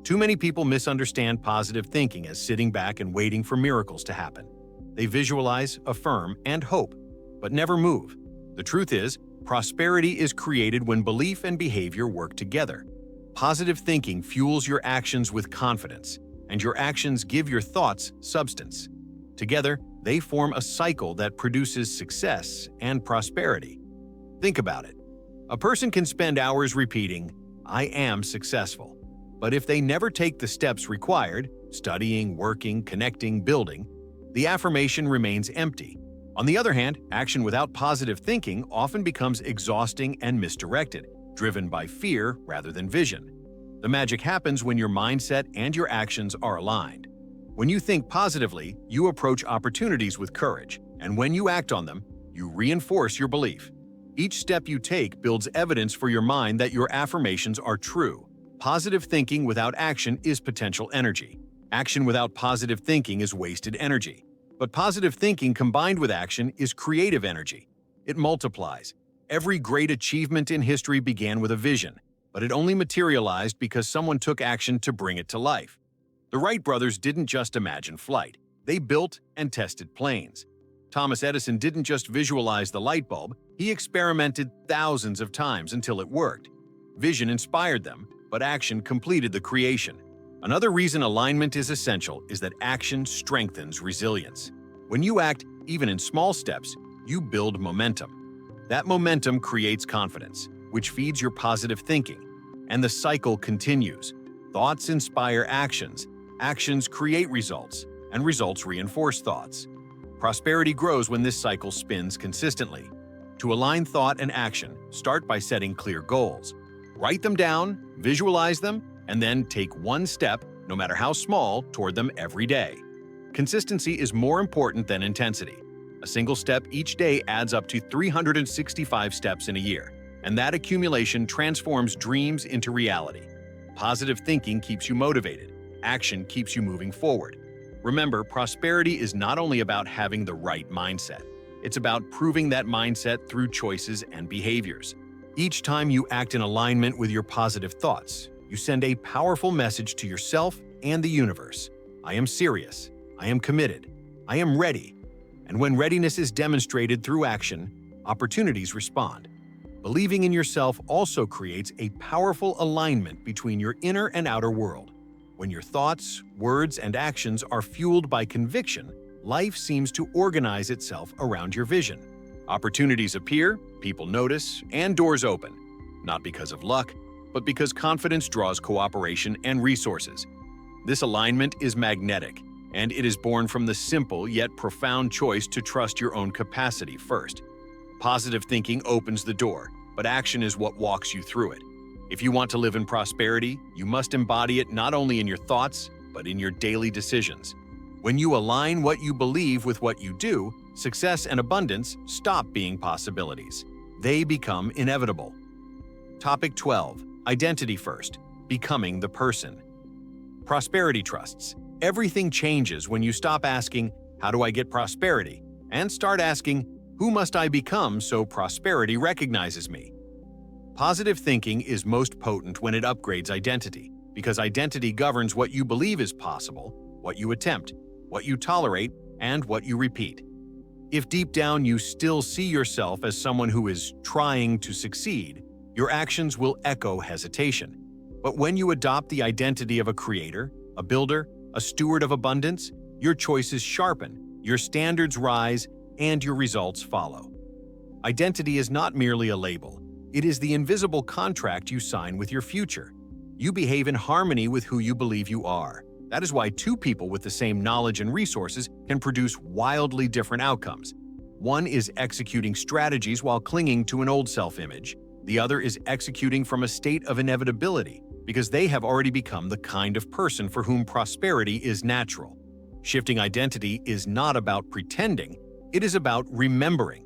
Too many people misunderstand positive thinking as sitting back and waiting for miracles to happen. They visualize, affirm, and hope, but never move. The truth is, prosperity is created when belief and behavior work together. Positive thinking fuels your actions with confidence, and your actions give your thoughts substance. Together, they form a cycle that produces success and prosperity. Think about it. A person can spend hours repeating, "I am successful." But if they never take the steps required, studying, working, connecting, building, the affirmation remains empty. On the other hand, action without positive thinking often becomes exhausting and misdirected, driven by fear rather than vision. The magic happens when your mindset and your actions are aligned. When you think positively, you approach opportunities with courage, and when you act on them, you reinforce your belief. Each step you take builds evidence for your mind that your affirmations are true. Positive thinking without action is potential energy. Action without positive thinking is wasted energy. But positive thinking combined with action is creative energy. It multiplies. Every great achievement in history began with a vision, but it only materialized because someone took action to bring it to life. The Wright brothers didn't just imagine flight. They built and tested planes. Thomas Edison didn't just visualize the light bulb, he experimented thousands of times until it worked. Vision inspired them, but action completed the creation. Another reason alignment is essential is that action strengthens resilience. When you act, even in small steps, you build momentum. That momentum creates confidence, which feeds your positive thinking. And the cycle continues. Thoughts inspire actions, actions create results, and results reinforce thoughts. Prosperity grows when this cycle spins consistently. To align thought and action, start by setting clear goals. Write them down, visualize them, and then take one step, no matter how small, toward them every day. Consistency is more important than intensity. A single step each day adds up to 365 steps in a year, and that accumulation transforms dreams into reality. Positive thinking keeps you motivated. Action keeps you moving forward. Remember, prosperity is not only about having the right mindset. It's about proving that mindset through choices and behaviors. Each time you act in alignment with your positive thoughts, you send a powerful message to yourself and the universe. I am serious. I am committed. I am ready. And when readiness is demonstrated through action, opportunities respond. Believing in yourself also creates a powerful alignment between your inner and outer world. When your thoughts, words, and actions are fueled by conviction, life seems to organize itself around your vision. Opportunities appear, people notice, and doors open, not because of luck, but because confidence draws cooperation and resources. This alignment is magnetic, and it is born from the simple yet profound choice to trust your own capacity first. Positive thinking opens the door, but action is what walks you through it. If you want to live in prosperity, you must embody it not only in your thoughts, but in your daily decisions. When you align what you believe with what you do, success and abundance stop being possibilities. They become inevitable. Topic 12. Identity first. Becoming the person. Prosperity trusts. Everything changes when you stop asking, "How do I get prosperity?" and start asking, "Who must I become so prosperity recognizes me?" Positive thinking is most potent when it upgrades identity, because identity governs what you believe is possible, what you attempt, what you tolerate, and what you repeat. If deep down you still see yourself as someone who is trying to succeed, your actions will echo hesitation. But when you adopt the identity of a creator, a builder, a steward of abundance, your choices sharpen, your standards rise, and your results follow. Identity is not merely a label. It is the invisible contract you sign with your future. You behave in harmony with who you believe you are. That is why two people with the same knowledge and resources can produce wildly different outcomes. One is executing strategies while clinging to an old self-image. The other is executing from a state of inevitability, because they have already become the kind of person for whom prosperity is natural. Shifting identity is not about pretending. It is about remembering.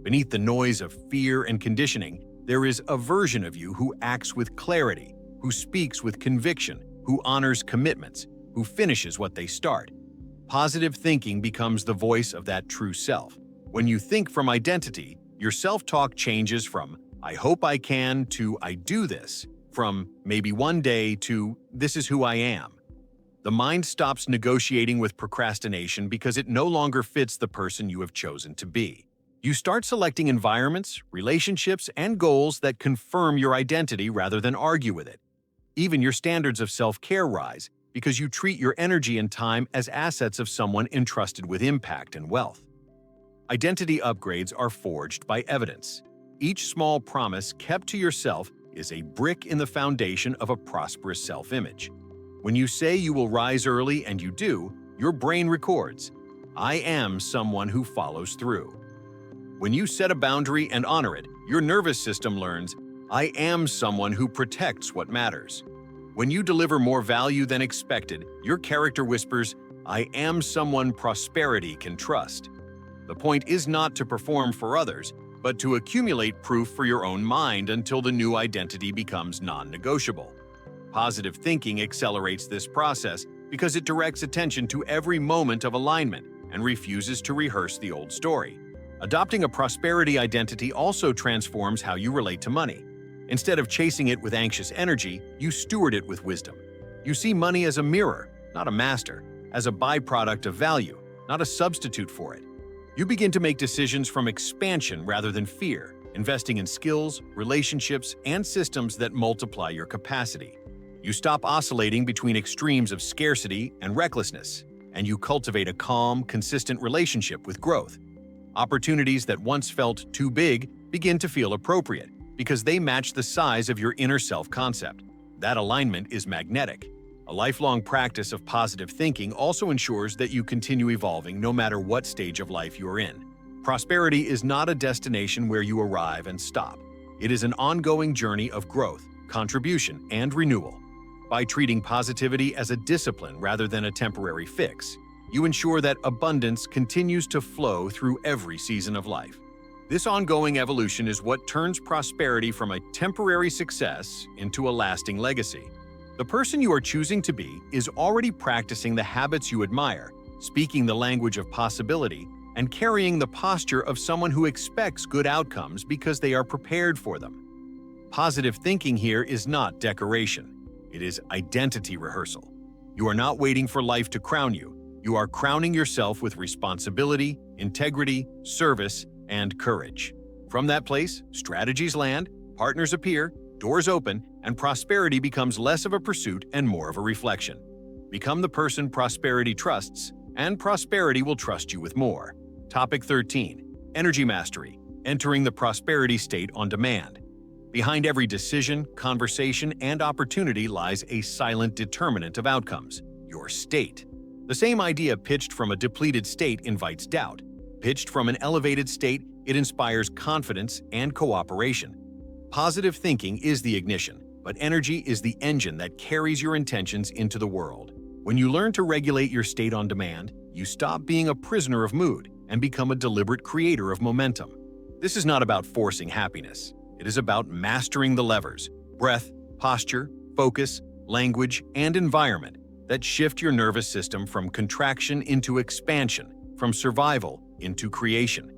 Beneath the noise of fear and conditioning, there is a version of you who acts with clarity, who speaks with conviction, who honors commitments, who finishes what they start. Positive thinking becomes the voice of that true self. When you think from identity, your self-talk changes from "I hope I can" to "I do this," from "maybe one day" to "this is who I am." The mind stops negotiating with procrastination because it no longer fits the person you have chosen to be. You start selecting environments, relationships, and goals that confirm your identity rather than argue with it. Even your standards of self-care rise because you treat your energy and time as assets of someone entrusted with impact and wealth. Identity upgrades are forged by evidence. Each small promise kept to yourself is a brick in the foundation of a prosperous self-image. When you say you will rise early and you do, your brain records, "I am someone who follows through." When you set a boundary and honor it, your nervous system learns, "I am someone who protects what matters." When you deliver more value than expected, your character whispers, "I am someone prosperity can trust." The point is not to perform for others, but to accumulate proof for your own mind until the new identity becomes non-negotiable. Positive thinking accelerates this process because it directs attention to every moment of alignment and refuses to rehearse the old story. Adopting a prosperity identity also transforms how you relate to money. Instead of chasing it with anxious energy, you steward it with wisdom. You see money as a mirror, not a master, as a byproduct of value, not a substitute for it. You begin to make decisions from expansion rather than fear, investing in skills, relationships, and systems that multiply your capacity. You stop oscillating between extremes of scarcity and recklessness, and you cultivate a calm, consistent relationship with growth. Opportunities that once felt too big begin to feel appropriate because they match the size of your inner self-concept. That alignment is magnetic. A lifelong practice of positive thinking also ensures that you continue evolving no matter what stage of life you are in. Prosperity is not a destination where you arrive and stop. It is an ongoing journey of growth, contribution, and renewal. By treating positivity as a discipline rather than a temporary fix, you ensure that abundance continues to flow through every season of life. This ongoing evolution is what turns prosperity from a temporary success into a lasting legacy. The person you are choosing to be is already practicing the habits you admire, speaking the language of possibility, and carrying the posture of someone who expects good outcomes because they are prepared for them. Positive thinking here is not decoration. It is identity rehearsal. You are not waiting for life to crown you. You are crowning yourself with responsibility, integrity, service, and courage. From that place, strategies land, partners appear, doors open, and prosperity becomes less of a pursuit and more of a reflection. Become the person prosperity trusts, and prosperity will trust you with more. Topic 13. Energy Mastery. Entering the prosperity state on demand. Behind every decision, conversation, and opportunity lies a silent determinant of outcomes: your state. The same idea pitched from a depleted state invites doubt. Pitched from an elevated state, it inspires confidence and cooperation. Positive thinking is the ignition, but energy is the engine that carries your intentions into the world. When you learn to regulate your state on demand, you stop being a prisoner of mood and become a deliberate creator of momentum. This is not about forcing happiness. It is about mastering the levers: breath, posture, focus, language, and environment that shift your nervous system from contraction into expansion, from survival into creation.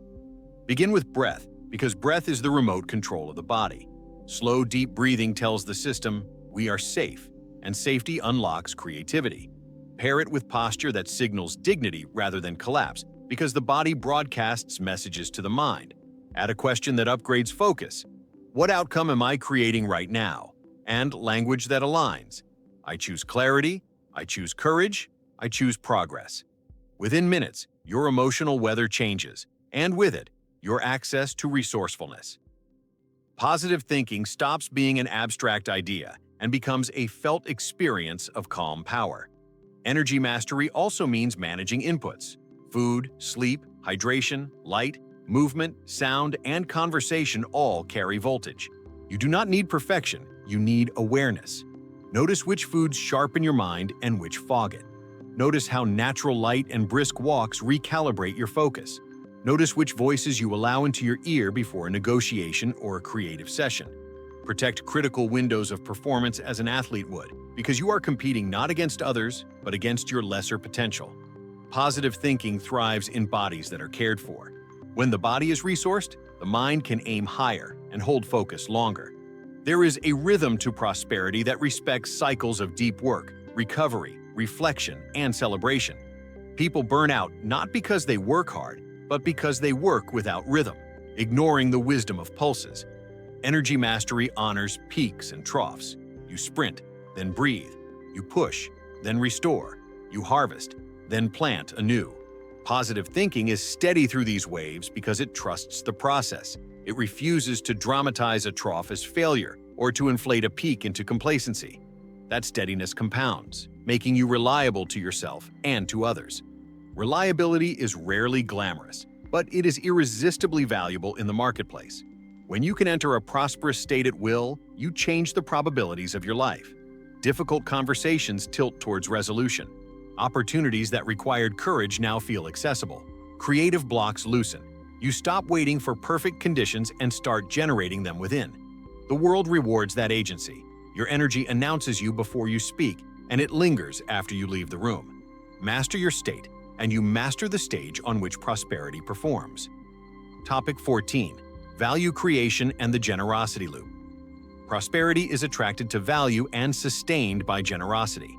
Begin with breath, because breath is the remote control of the body. Slow, deep breathing tells the system, we are safe, and safety unlocks creativity. Pair it with posture that signals dignity rather than collapse, because the body broadcasts messages to the mind. Add a question that upgrades focus. What outcome am I creating right now? And language that aligns. I choose clarity, I choose courage, I choose progress. Within minutes, your emotional weather changes, and with it, your access to resourcefulness. Positive thinking stops being an abstract idea and becomes a felt experience of calm power. Energy mastery also means managing inputs. Food, sleep, hydration, light, movement, sound, and conversation all carry voltage. You do not need perfection, you need awareness. Notice which foods sharpen your mind and which fog it. Notice how natural light and brisk walks recalibrate your focus. Notice which voices you allow into your ear before a negotiation or a creative session. Protect critical windows of performance as an athlete would, because you are competing not against others, but against your lesser potential. Positive thinking thrives in bodies that are cared for. When the body is resourced, the mind can aim higher and hold focus longer. There is a rhythm to prosperity that respects cycles of deep work, recovery, reflection, and celebration. People burn out not because they work hard, but because they work without rhythm, ignoring the wisdom of pulses. Energy mastery honors peaks and troughs. You sprint, then breathe. You push, then restore. You harvest, then plant anew. Positive thinking is steady through these waves because it trusts the process. It refuses to dramatize a trough as failure or to inflate a peak into complacency. That steadiness compounds, making you reliable to yourself and to others. Reliability is rarely glamorous, but it is irresistibly valuable in the marketplace. When you can enter a prosperous state at will, you change the probabilities of your life. Difficult conversations tilt towards resolution. Opportunities that required courage now feel accessible. Creative blocks loosen. You stop waiting for perfect conditions and start generating them within. The world rewards that agency. Your energy announces you before you speak, and it lingers after you leave the room. Master your state, and you master the stage on which prosperity performs. Topic 14. Value creation and the generosity loop. Prosperity is attracted to value and sustained by generosity.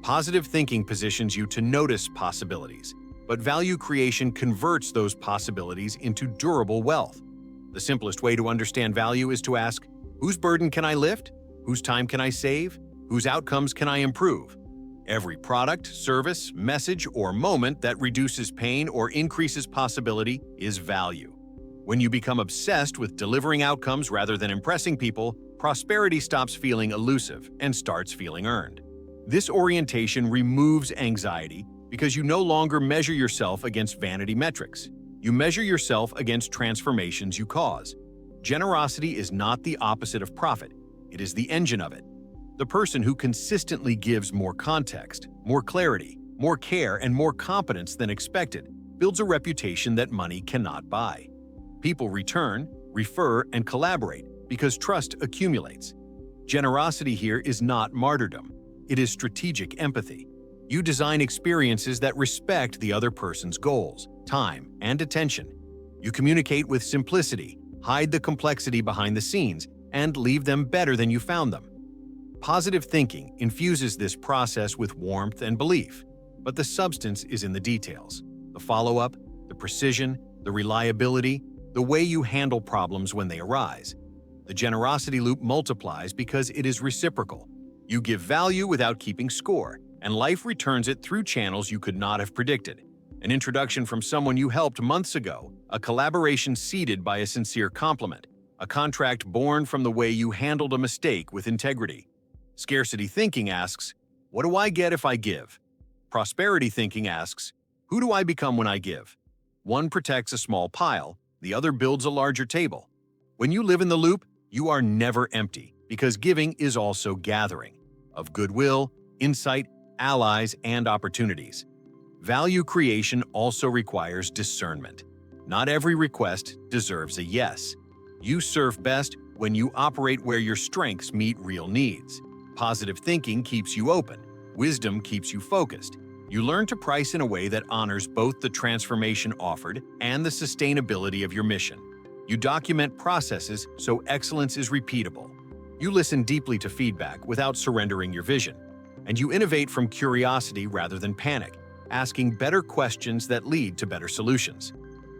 Positive thinking positions you to notice possibilities, but value creation converts those possibilities into durable wealth. The simplest way to understand value is to ask, whose burden can I lift? Whose time can I save? Whose outcomes can I improve? Every product, service, message, or moment that reduces pain or increases possibility is value. When you become obsessed with delivering outcomes rather than impressing people, prosperity stops feeling elusive and starts feeling earned. This orientation removes anxiety because you no longer measure yourself against vanity metrics. You measure yourself against transformations you cause. Generosity is not the opposite of profit. It is the engine of it. The person who consistently gives more context, more clarity, more care, and more competence than expected builds a reputation that money cannot buy. People return, refer, and collaborate because trust accumulates. Generosity here is not martyrdom. It is strategic empathy. You design experiences that respect the other person's goals, time, and attention. You communicate with simplicity, hide the complexity behind the scenes, and leave them better than you found them. Positive thinking infuses this process with warmth and belief, but the substance is in the details: the follow-up, the precision, the reliability, the way you handle problems when they arise. The generosity loop multiplies because it is reciprocal. You give value without keeping score, and life returns it through channels you could not have predicted. An introduction from someone you helped months ago, a collaboration seeded by a sincere compliment, a contract born from the way you handled a mistake with integrity. Scarcity thinking asks, what do I get if I give? Prosperity thinking asks, who do I become when I give? One protects a small pile, the other builds a larger table. When you live in the loop, you are never empty, because giving is also gathering of goodwill, insight, allies, and opportunities. Value creation also requires discernment. Not every request deserves a yes. You serve best when you operate where your strengths meet real needs. Positive thinking keeps you open. Wisdom keeps you focused. You learn to price in a way that honors both the transformation offered and the sustainability of your mission. You document processes so excellence is repeatable. You listen deeply to feedback without surrendering your vision. And you innovate from curiosity rather than panic, asking better questions that lead to better solutions.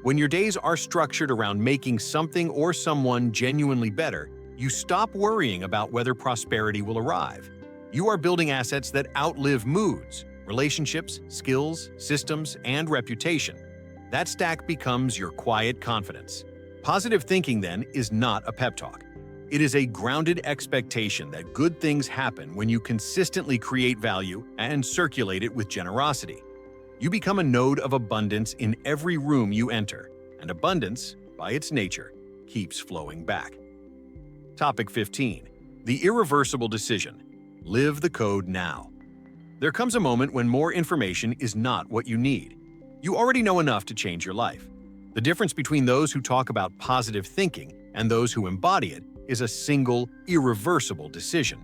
When your days are structured around making something or someone genuinely better, you stop worrying about whether prosperity will arrive. You are building assets that outlive moods, relationships, skills, systems, and reputation. That stack becomes your quiet confidence. Positive thinking, then, is not a pep talk. It is a grounded expectation that good things happen when you consistently create value and circulate it with generosity. You become a node of abundance in every room you enter, and abundance, by its nature, keeps flowing back. Topic 15. The irreversible decision. Live the code now. There comes a moment when more information is not what you need. You already know enough to change your life. The difference between those who talk about positive thinking and those who embody it is a single, irreversible decision.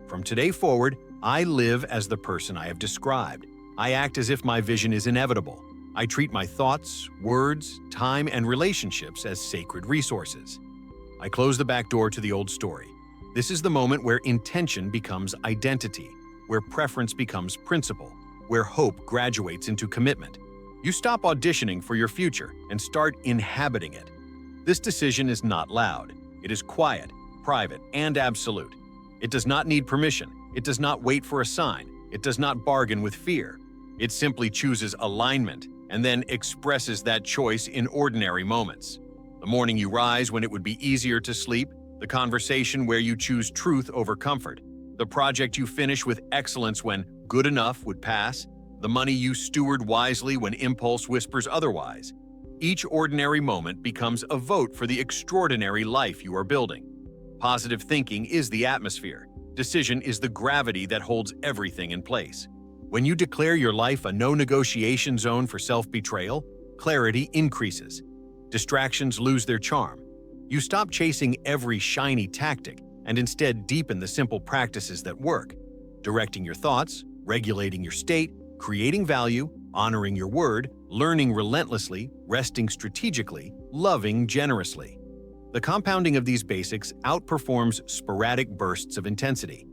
From today forward, I live as the person I have described. I act as if my vision is inevitable. I treat my thoughts, words, time, and relationships as sacred resources. I close the back door to the old story. This is the moment where intention becomes identity, where preference becomes principle, where hope graduates into commitment. You stop auditioning for your future and start inhabiting it. This decision is not loud. It is quiet, private, and absolute. It does not need permission. It does not wait for a sign. It does not bargain with fear. It simply chooses alignment and then expresses that choice in ordinary moments. The morning you rise when it would be easier to sleep, the conversation where you choose truth over comfort, the project you finish with excellence when good enough would pass, the money you steward wisely when impulse whispers otherwise. Each ordinary moment becomes a vote for the extraordinary life you are building. Positive thinking is the atmosphere. Decision is the gravity that holds everything in place. When you declare your life a no-negotiation zone for self-betrayal, clarity increases. Distractions lose their charm. You stop chasing every shiny tactic and instead deepen the simple practices that work. Directing your thoughts, regulating your state, creating value, honoring your word, learning relentlessly, resting strategically, loving generously. The compounding of these basics outperforms sporadic bursts of intensity.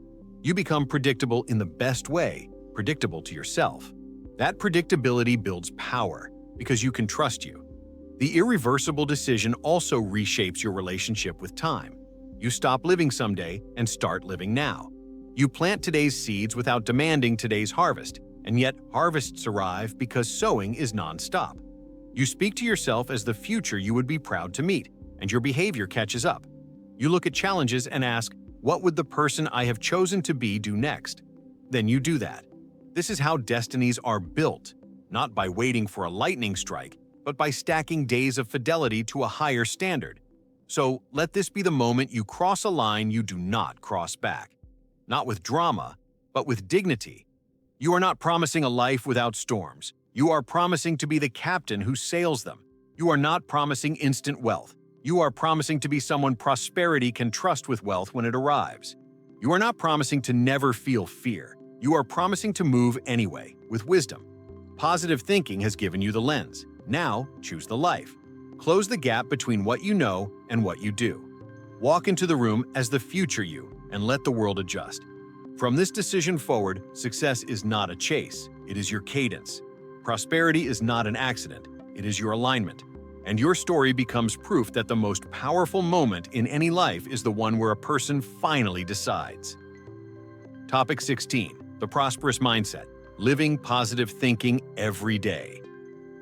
You become predictable in the best way, predictable to yourself. That predictability builds power because you can trust you. The irreversible decision also reshapes your relationship with time. You stop living someday and start living now. You plant today's seeds without demanding today's harvest, and yet harvests arrive because sowing is non-stop. You speak to yourself as the future you would be proud to meet, and your behavior catches up. You look at challenges and ask, what would the person I have chosen to be do next? Then you do that. This is how destinies are built, not by waiting for a lightning strike, but by stacking days of fidelity to a higher standard. So let this be the moment you cross a line you do not cross back. Not with drama, but with dignity. You are not promising a life without storms. You are promising to be the captain who sails them. You are not promising instant wealth. You are promising to be someone prosperity can trust with wealth when it arrives. You are not promising to never feel fear. You are promising to move anyway, with wisdom. Positive thinking has given you the lens. Now, choose the life. Close the gap between what you know and what you do. Walk into the room as the future you and let the world adjust. From this decision forward, success is not a chase, it is your cadence. Prosperity is not an accident, it is your alignment. And your story becomes proof that the most powerful moment in any life is the one where a person finally decides. Topic 16. The prosperous mindset. Living positive thinking every day.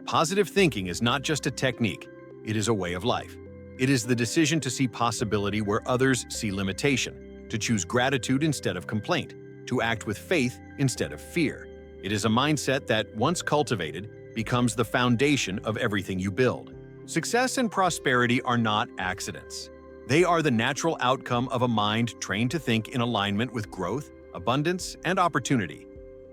Positive thinking is not just a technique, it is a way of life. It is the decision to see possibility where others see limitation, to choose gratitude instead of complaint, to act with faith instead of fear. It is a mindset that, once cultivated, becomes the foundation of everything you build. Success and prosperity are not accidents. They are the natural outcome of a mind trained to think in alignment with growth, abundance, and opportunity.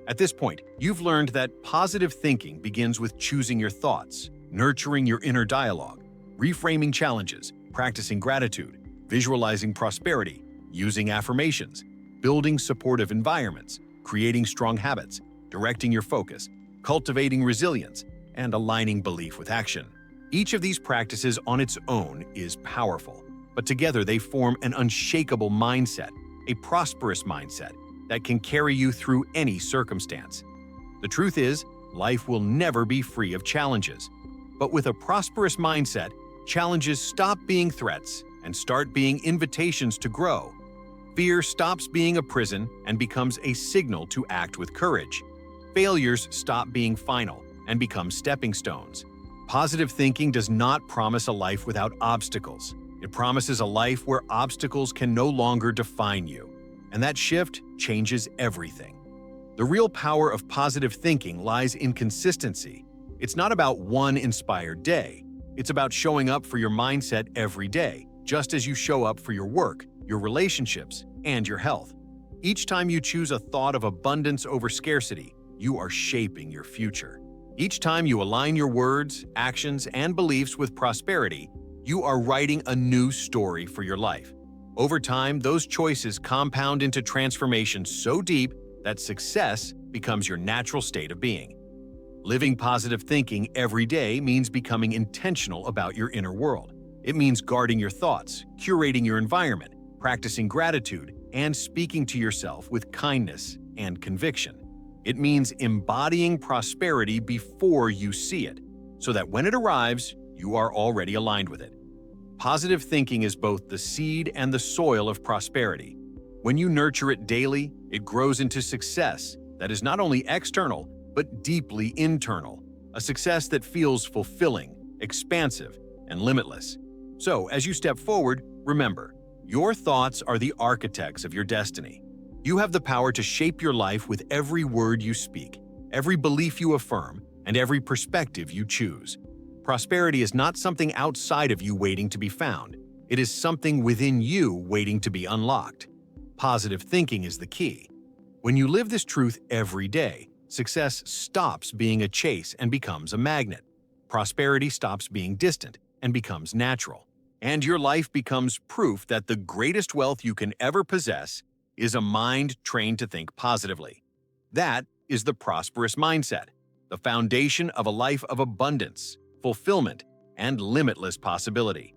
At this point, you've learned that positive thinking begins with choosing your thoughts, nurturing your inner dialogue, reframing challenges, practicing gratitude, visualizing prosperity, using affirmations, building supportive environments, creating strong habits, directing your focus, cultivating resilience, and aligning belief with action. Each of these practices on its own is powerful, but together they form an unshakable mindset, a prosperous mindset that can carry you through any circumstance. The truth is, life will never be free of challenges. But with a prosperous mindset, challenges stop being threats and start being invitations to grow. Fear stops being a prison and becomes a signal to act with courage. Failures stop being final and become stepping stones. Positive thinking does not promise a life without obstacles. It promises a life where obstacles can no longer define you. And that shift changes everything. The real power of positive thinking lies in consistency. It's not about one inspired day. It's about showing up for your mindset every day, just as you show up for your work, your relationships, and your health. Each time you choose a thought of abundance over scarcity, you are shaping your future. Each time you align your words, actions, and beliefs with prosperity, you are writing a new story for your life. Over time, those choices compound into transformation so deep that success becomes your natural state of being. Living positive thinking every day means becoming intentional about your inner world. It means guarding your thoughts, curating your environment, practicing gratitude, and speaking to yourself with kindness and conviction. It means embodying prosperity before you see it, so that when it arrives, you are already aligned with it. Positive thinking is both the seed and the soil of prosperity. When you nurture it daily, it grows into success that is not only external, but deeply internal, a success that feels fulfilling, expansive, and limitless. So, as you step forward, remember, your thoughts are the architects of your destiny. You have the power to shape your life with every word you speak, every belief you affirm, and every perspective you choose. Prosperity is not something outside of you waiting to be found. It is something within you waiting to be unlocked. Positive thinking is the key. When you live this truth every day, success stops being a chase and becomes a magnet. Prosperity stops being distant and becomes natural. And your life becomes proof that the greatest wealth you can ever possess is a mind trained to think positively. That is the prosperous mindset, the foundation of a life of abundance, fulfillment, and limitless possibility.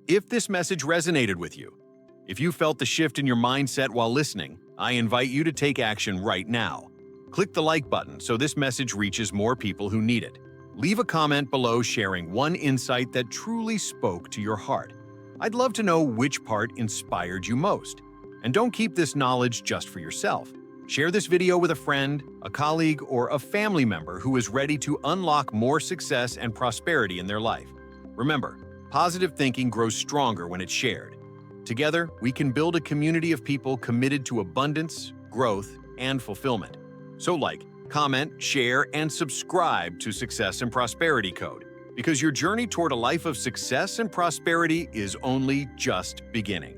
If this message resonated with you, if you felt the shift in your mindset while listening, I invite you to take action right now. Click the like button so this message reaches more people who need it. Leave a comment below sharing one insight that truly spoke to your heart. I'd love to know which part inspired you most. And don't keep this knowledge just for yourself. Share this video with a friend, a colleague, or a family member who is ready to unlock more success and prosperity in their life. Remember, positive thinking grows stronger when it's shared. Together, we can build a community of people committed to abundance, growth, and fulfillment. So like, comment, share, and subscribe to Success and Prosperity Code, because your journey toward a life of success and prosperity is only just beginning.